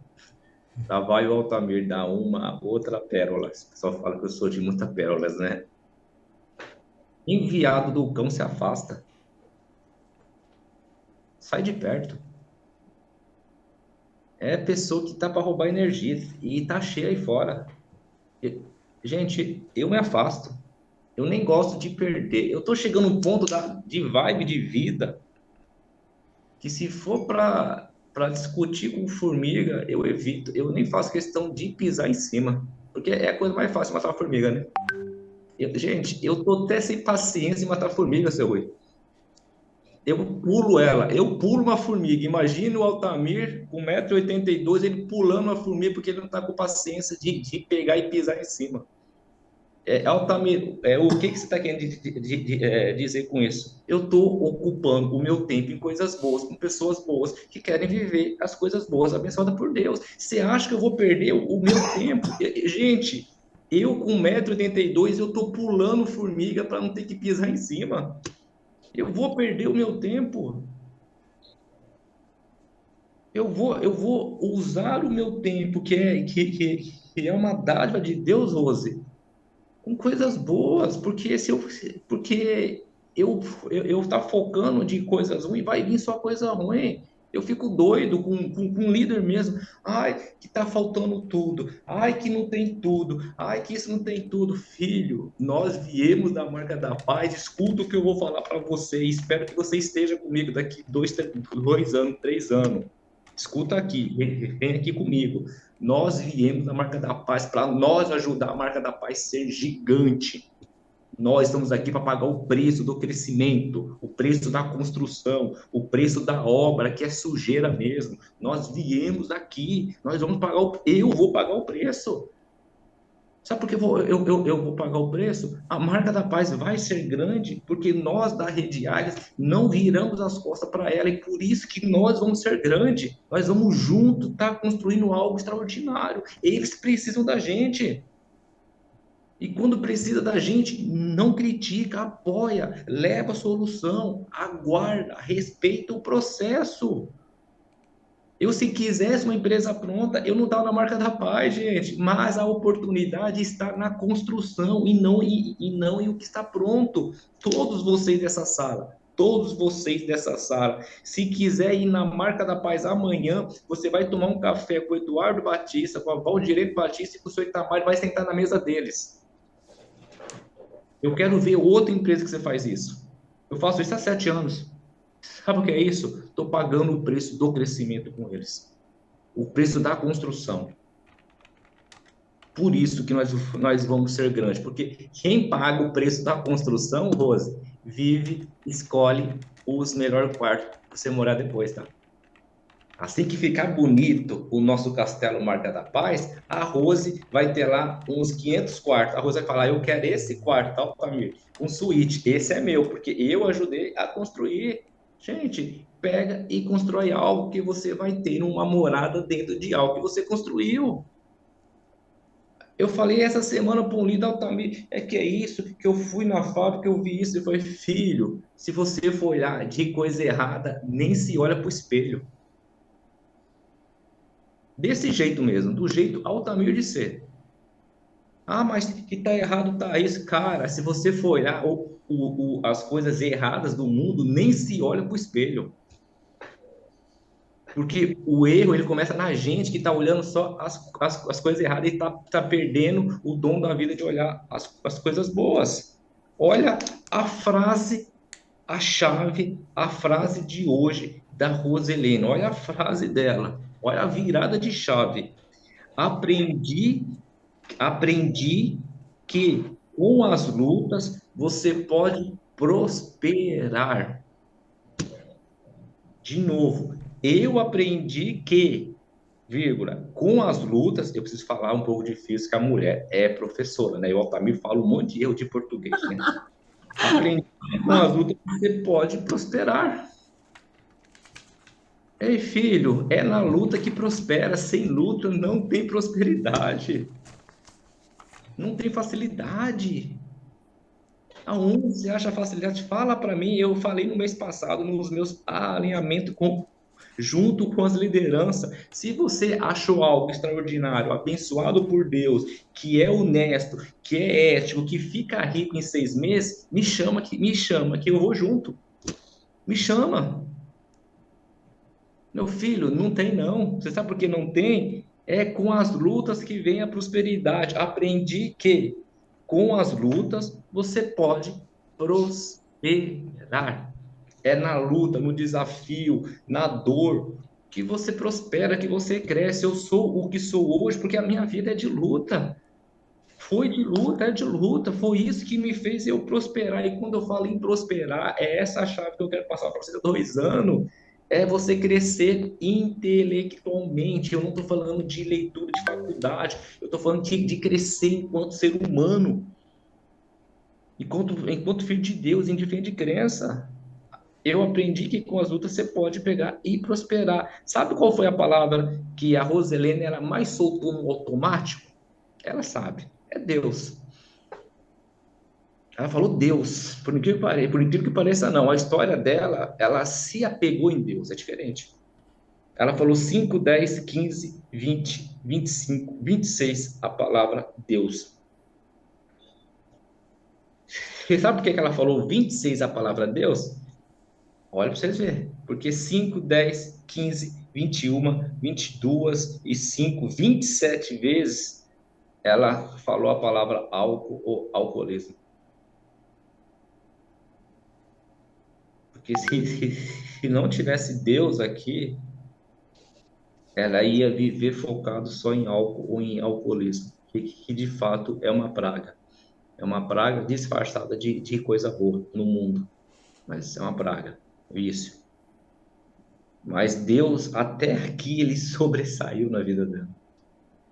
lá vai o Altamir dar uma outra pérola. O pessoal fala que eu sou de muitas pérolas, né? Enviado do cão se afasta. Sai de perto. É pessoa que tá para roubar energia e tá cheia aí fora. Gente, eu me afasto. Eu nem gosto de perder. Eu tô chegando num ponto de vibe de vida que se for para para discutir com formiga, eu evito, eu nem faço questão de pisar em cima, porque é a coisa mais fácil matar uma formiga, né? Gente, eu tô até sem paciência em matar formiga, seu Rui. Eu pulo ela, eu pulo uma formiga. Imagina o Altamir com 1,82 m, ele pulando uma formiga porque ele não está com paciência de pegar e pisar em cima. Altamir, o que você está querendo dizer com isso? Eu estou ocupando o meu tempo em coisas boas, com pessoas boas que querem viver as coisas boas, abençoadas por Deus. Você acha que eu vou perder o meu tempo? Gente, eu com 1,82 m, eu estou pulando formiga para não ter que pisar em cima. Eu vou perder o meu tempo. Eu vou usar o meu tempo, que é uma dádiva de Deus, Rose, com coisas boas, porque eu tá focando de coisas ruins, vai vir só coisa ruim. Eu fico doido com um líder mesmo. Ai, que tá faltando tudo. Ai, que não tem tudo. Ai, que isso não tem tudo. Filho, nós viemos da marca da paz. Escuta o que eu vou falar para você. Espero que você esteja comigo daqui 2 anos, 3 anos. Escuta aqui, vem aqui comigo. Nós viemos da marca da paz para nós ajudar a marca da paz a ser gigante. Nós estamos aqui para pagar o preço do crescimento, o preço da construção, o preço da obra, que é sujeira mesmo. Nós viemos aqui, nós vamos pagar eu vou pagar o preço. Sabe por que eu vou pagar o preço? A marca da paz vai ser grande, porque nós da Rede Águias não viramos as costas para ela, e por isso que nós vamos ser grande. Nós vamos juntos estar construindo algo extraordinário. Eles precisam da gente. E quando precisa da gente, não critica, apoia, leva a solução, aguarda, respeita o processo. Eu, se quisesse uma empresa pronta, eu não estava na marca da paz, gente. Mas a oportunidade está na construção e não em o que está pronto. Todos vocês dessa sala, se quiser ir na marca da paz amanhã, você vai tomar um café com o Eduardo Batista, com a Valdirene Batista e com o seu Itamar, e vai sentar na mesa deles. Eu quero ver outra empresa que você faz isso. Eu faço isso há 7 anos. Sabe o que é isso? Estou pagando o preço do crescimento com eles. O preço da construção. Por isso que nós vamos ser grandes. Porque quem paga o preço da construção, Rose, escolhe os melhores quartos para você morar depois, tá? Assim que ficar bonito o nosso Castelo Marca da Paz, a Rose vai ter lá uns 500 quartos. A Rose vai falar, eu quero esse quarto, tal, família, um suíte, esse é meu, porque eu ajudei a construir. Gente, pega e constrói algo que você vai ter uma morada dentro de algo que você construiu. Eu falei essa semana para um líder Altamir, que é isso, que eu fui na fábrica, eu vi isso, e falei, filho, se você for olhar de coisa errada, nem se olha para o espelho. Desse jeito mesmo, do jeito Altamir de ser. Ah, mas que tá errado, tá isso. Cara, se você for olhar as coisas erradas do mundo, nem se olha para o espelho. Porque o erro, ele começa na gente que está olhando só as coisas erradas e tá perdendo o dom da vida de olhar as coisas boas. Olha a frase, a chave, a frase de hoje da Roselene. Olha a frase dela. Olha a virada de chave. Aprendi que com as lutas você pode prosperar. De novo, eu aprendi que, vírgula, com as lutas, eu preciso falar um pouco difícil, que a mulher é professora, né? Eu, Altamir, falo um monte de erro de português, né? Aprendi que com as lutas você pode prosperar. Ei, filho, é na luta que prospera. Sem luta não tem prosperidade. Não tem facilidade. Aonde você acha facilidade? Fala para mim. Eu falei no mês passado, nos meus alinhamentos junto com as lideranças. Se você achou algo extraordinário, abençoado por Deus, que é honesto, que é ético, que fica rico em 6 meses, me chama que eu vou junto. Me chama. Meu filho, não tem não. Você sabe por que não tem? É com as lutas que vem a prosperidade. Aprendi que com as lutas você pode prosperar. É na luta, no desafio, na dor. que você prospera, que você cresce. Eu sou o que sou hoje porque a minha vida é de luta. Foi de luta, é de luta. Foi isso que me fez eu prosperar. E quando eu falo em prosperar, é essa a chave que eu quero passar para vocês há 2 anos. É você crescer intelectualmente. Eu não estou falando de leitura de faculdade. Eu estou falando de crescer enquanto ser humano. Enquanto filho de Deus, indiferente de crença. Eu aprendi que com as lutas você pode pegar e prosperar. Sabe qual foi a palavra que a Roselene ela mais soltou no automático? Ela sabe. É Deus. Ela falou Deus. Por incrível que pareça, não. A história dela, ela se apegou em Deus. É diferente. Ela falou 5, 10, 15, 20, 25, 26, a palavra Deus. Você sabe por que ela falou 26 a palavra Deus? Olha para vocês verem. Porque 5, 10, 15, 21, 22 e 5, 27 vezes ela falou a palavra álcool ou alcoolismo. Porque se não tivesse Deus aqui, ela ia viver focado só em álcool ou em alcoolismo, que de fato é uma praga. É uma praga disfarçada de coisa boa no mundo, mas é uma praga, vício. Mas Deus, até aqui, ele sobressaiu na vida dela.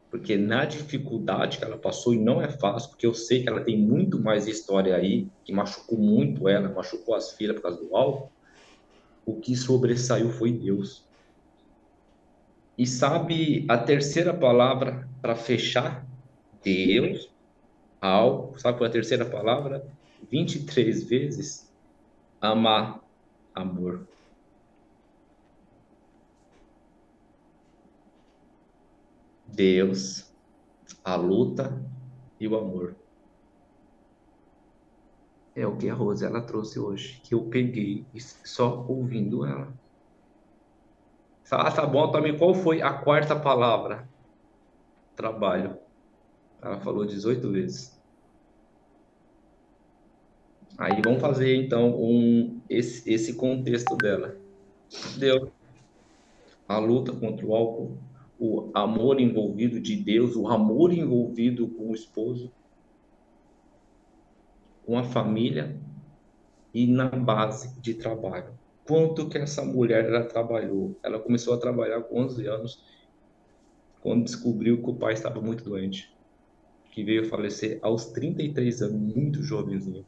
Porque na dificuldade que ela passou, e não é fácil, porque eu sei que ela tem muito mais história aí, que machucou muito ela, machucou as filhas por causa do álcool, o que sobressaiu foi Deus. E sabe a terceira palavra para fechar? Deus, álcool, sabe qual é a terceira palavra? 23 vezes, amar, amor. Deus, a luta e o amor. É o que a Rose ela trouxe hoje, que eu peguei só ouvindo ela. Ah, tá bom, também qual foi a quarta palavra? Trabalho. Ela falou 18 vezes. Aí vamos fazer então esse contexto dela. Deus, a luta contra o álcool, o amor envolvido de Deus, o amor envolvido com o esposo, com a família e na base de trabalho. Quanto que essa mulher ela trabalhou? Ela começou a trabalhar com 11 anos, quando descobriu que o pai estava muito doente, que veio falecer aos 33 anos, muito jovenzinho,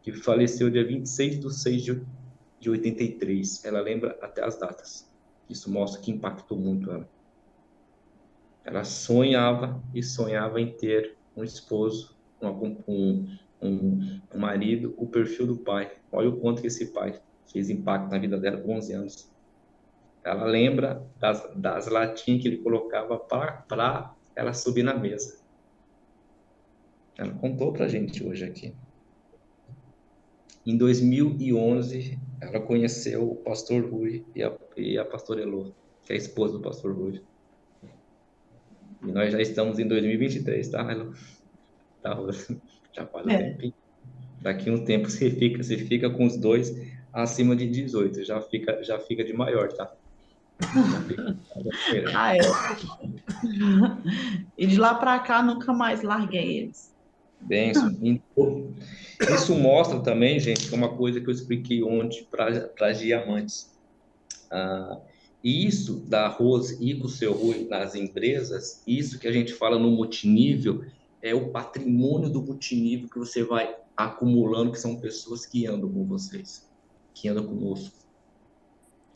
que faleceu dia 26 de 6 de 83. Ela lembra até as datas. Isso mostra que impactou muito ela. Ela sonhava e sonhava em ter um esposo, um marido, o perfil do pai. Olha o quanto que esse pai fez impacto na vida dela com 11 anos. Ela lembra das latinhas que ele colocava para ela subir na mesa. Ela contou para a gente hoje aqui. Em 2011, ela conheceu o pastor Rui e a pastora Elô, que é a esposa do pastor Rui. E nós já estamos em 2023, tá, Elô? Tá, já faz um
É,
tempinho. Daqui um tempo você fica com os dois acima de 18, já fica de maior, tá? Já fica diferente.
ah, é. E de lá para cá nunca mais larguei eles.
Benção. Isso mostra também, gente, que é uma coisa que eu expliquei ontem para as diamantes. Ah, isso da Rose e com o seu Rui nas empresas, isso que a gente fala no multinível, é o patrimônio do multinível que você vai acumulando, que são pessoas que andam com vocês, que andam conosco.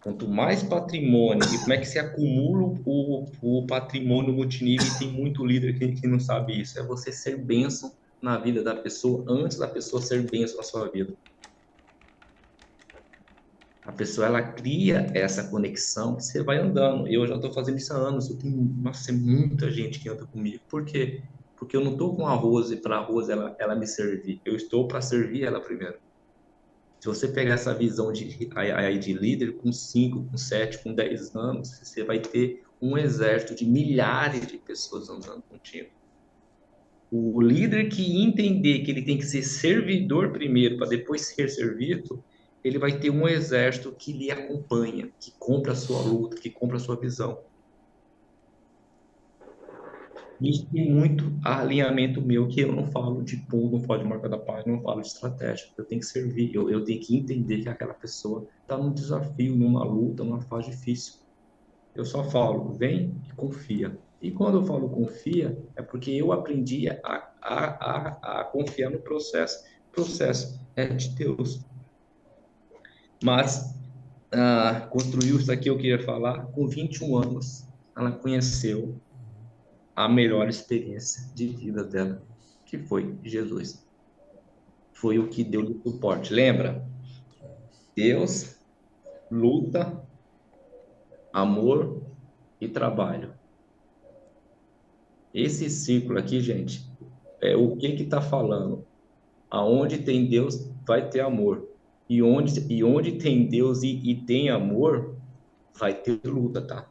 Quanto mais patrimônio, e como é que se acumula o patrimônio multinível, e tem muito líder que não sabe isso, é você ser bênção na vida da pessoa antes da pessoa ser bênção na sua vida. A pessoa ela cria essa conexão que você vai andando. Eu já estou fazendo isso há anos. Eu tenho, nossa, muita gente que anda comigo. Por quê? Porque eu não estou com a Rose para a Rose ela me servir. Eu estou para servir ela primeiro. Se você pegar essa visão de líder com 5, com 7, com 10 anos, você vai ter um exército de milhares de pessoas andando contigo. O líder que entender que ele tem que ser servidor primeiro para depois ser servido, ele vai ter um exército que lhe acompanha, que compra a sua luta, que compra a sua visão. Isso tem muito alinhamento meu, que eu não falo de pulo, não falo de marca da página, não falo de estratégia. Eu tenho que servir, eu tenho que entender que aquela pessoa está num desafio, numa luta, numa fase difícil. Eu só falo, vem e confia. E quando eu falo confia, é porque eu aprendi a confiar no processo. O processo é de Deus. Mas construiu isso aqui, eu queria falar, com 21 anos, ela conheceu a melhor experiência de vida dela, que foi Jesus. Foi o que deu-lhe suporte. Lembra? Deus, luta, amor e trabalho. Esse ciclo aqui, gente, é o que está falando? Aonde tem Deus, vai ter amor. E onde tem Deus e tem amor, vai ter luta, tá?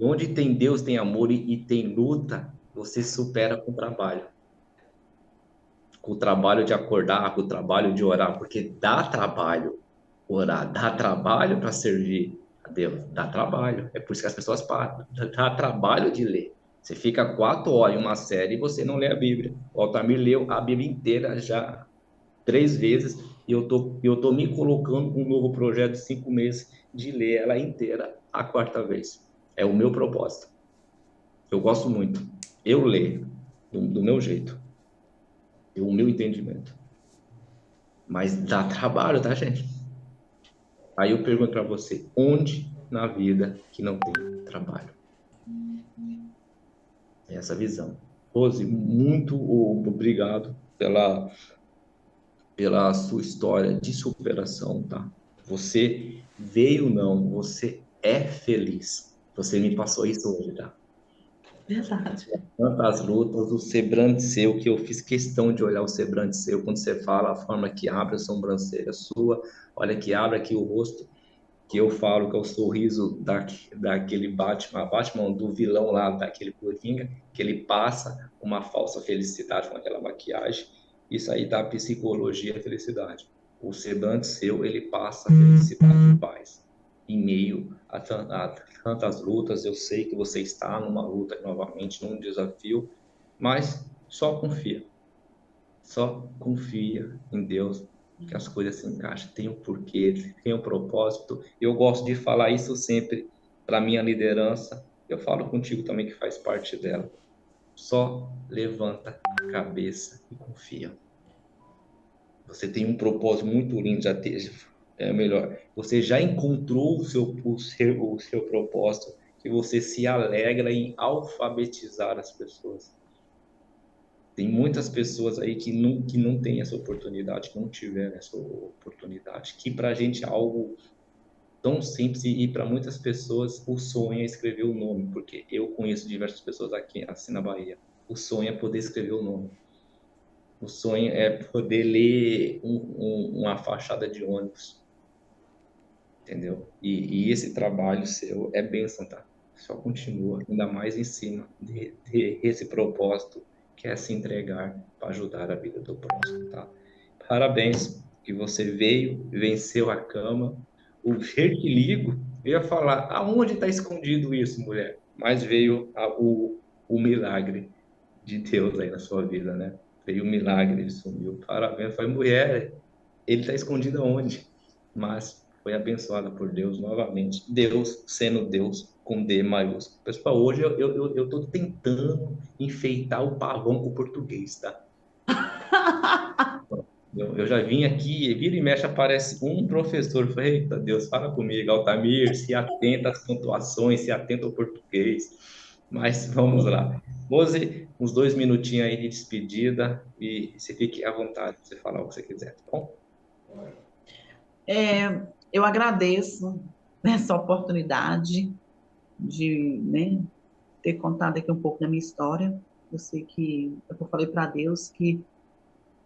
Onde tem Deus, tem amor e tem luta, você supera com trabalho. Com o trabalho de acordar, com o trabalho de orar, porque dá trabalho orar, dá trabalho para servir a Deus, dá trabalho. É por isso que as pessoas param, dá trabalho de ler. Você fica 4 horas em uma série e você não lê a Bíblia. O Altamir leu a Bíblia inteira já 3 vezes e eu tô me colocando um novo projeto de 5 meses de ler ela inteira a 4ª vez. É o meu propósito. Eu gosto muito. Eu leio do meu jeito, o meu entendimento. Mas dá trabalho, tá, gente? Aí eu pergunto para você, onde na vida que não tem trabalho? É essa visão. Rose, muito obrigado pela sua história de superação, tá? Você veio não, você é feliz. Você me passou isso hoje, tá?
Verdade.
Tantas lutas, o semblante seu, que eu fiz questão de olhar o semblante seu quando você fala, a forma que abre a sobrancelha sua, olha que abre aqui o rosto, que eu falo que é o sorriso daquele Batman, do vilão lá, daquele Coringa, que ele passa uma falsa felicidade com aquela maquiagem. Isso aí dá psicologia à felicidade. O semblante seu, ele passa felicidade e paz. Em meio a tantas lutas, eu sei que você está numa luta novamente, num desafio, mas só confia. Só confia em Deus, que as coisas se encaixam. Tem um porquê, tem um propósito. Eu gosto de falar isso sempre para minha liderança. Eu falo contigo também, que faz parte dela. Só levanta a cabeça e confia. Você tem um propósito muito lindo, já teve, é melhor. Você já encontrou o seu propósito, que você se alegra em alfabetizar as pessoas. Tem muitas pessoas aí que não têm essa oportunidade, que não tiveram essa oportunidade, que para a gente é algo tão simples e para muitas pessoas o sonho é escrever o nome, porque eu conheço diversas pessoas aqui assim na Bahia. O sonho é poder escrever o nome. O sonho é poder ler uma fachada de ônibus, entendeu? E esse trabalho seu é bênção, tá? Só continua, ainda mais em cima desse propósito, que é se entregar para ajudar a vida do próximo, tá? Parabéns, que você veio, venceu a cama. O vitiligo, eu ia falar, aonde está escondido isso, mulher? Mas veio o milagre de Deus aí na sua vida, né? Veio o milagre, ele sumiu. Parabéns, foi mulher, ele está escondido aonde? Mas foi abençoada por Deus novamente. Deus sendo Deus com D maiúsculo. Pessoal, hoje eu tô tentando enfeitar o pavão com o português, tá? Eu já vim aqui, vira e mexe, aparece um professor. Eu falei, eita Deus, fala comigo, Altamir, se atenta às pontuações, se atenta ao português. Mas vamos lá. Rose, uns 2 minutinhos aí de despedida e se fique à vontade para você falar o que você quiser, tá bom?
Eu agradeço essa oportunidade de, né, ter contado aqui um pouco da minha história. Eu sei que eu falei para Deus que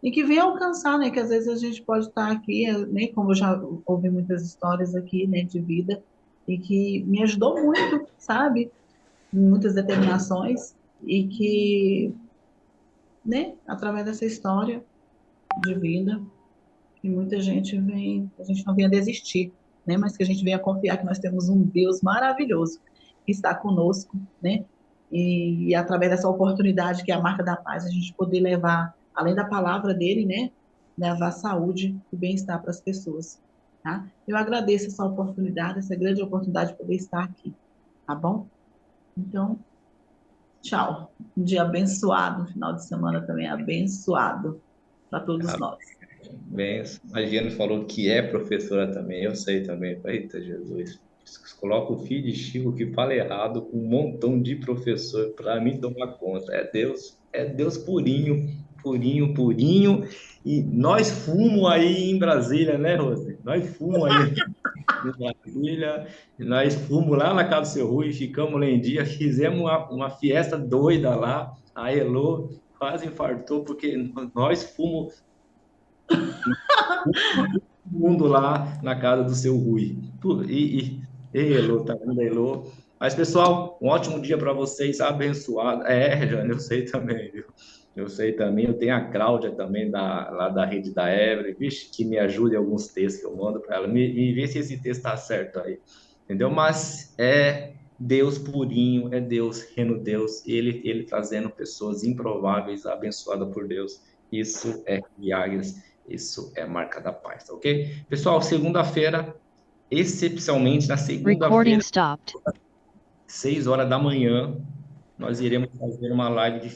e que venha alcançar, né? Que às vezes a gente pode estar aqui, né? Como eu já ouvi muitas histórias aqui, né? De vida e que me ajudou muito, sabe? Em muitas determinações e que, né? Através dessa história de vida que muita gente a gente não venha desistir, né? Mas que a gente venha confiar que nós temos um Deus maravilhoso que está conosco, né? E através dessa oportunidade que é a marca da paz, a gente poder levar, além da palavra dele, né? Levar saúde e bem-estar para as pessoas, tá? Eu agradeço essa oportunidade, essa grande oportunidade de poder estar aqui, tá bom? Então, tchau. Um dia abençoado, um final de semana também abençoado para todos nós.
Bem, a Giane falou que é professora também, eu sei também. Eita, Jesus. Coloca o filho de Chico que fala errado com um montão de professor para mim tomar conta. É Deus purinho, purinho, purinho. E nós fumos aí em Brasília, né, Rose? Nós fumos aí em Brasília, nós fomos lá na casa do seu Rui, ficamos lá em dia, fizemos uma fiesta doida lá. A Elô quase infartou porque nós fomos mundo lá na casa do seu Rui. Elô, tá vendo, Elô? Mas, pessoal, um ótimo dia para vocês, abençoado. Jane, eu sei também, viu? Eu sei também. Eu tenho a Cláudia também, lá da rede da Ebre, vixe, que me ajuda em alguns textos que eu mando para ela. Me vê se esse texto está certo aí, entendeu? Mas é Deus purinho, é Deus, Reno Deus, ele trazendo pessoas improváveis, abençoadas por Deus. Isso é milagres. Isso é marca da paz, tá ok? Pessoal, segunda-feira, excepcionalmente na
Recording
segunda-feira,
stopped.
6 horas da manhã, nós iremos fazer uma live de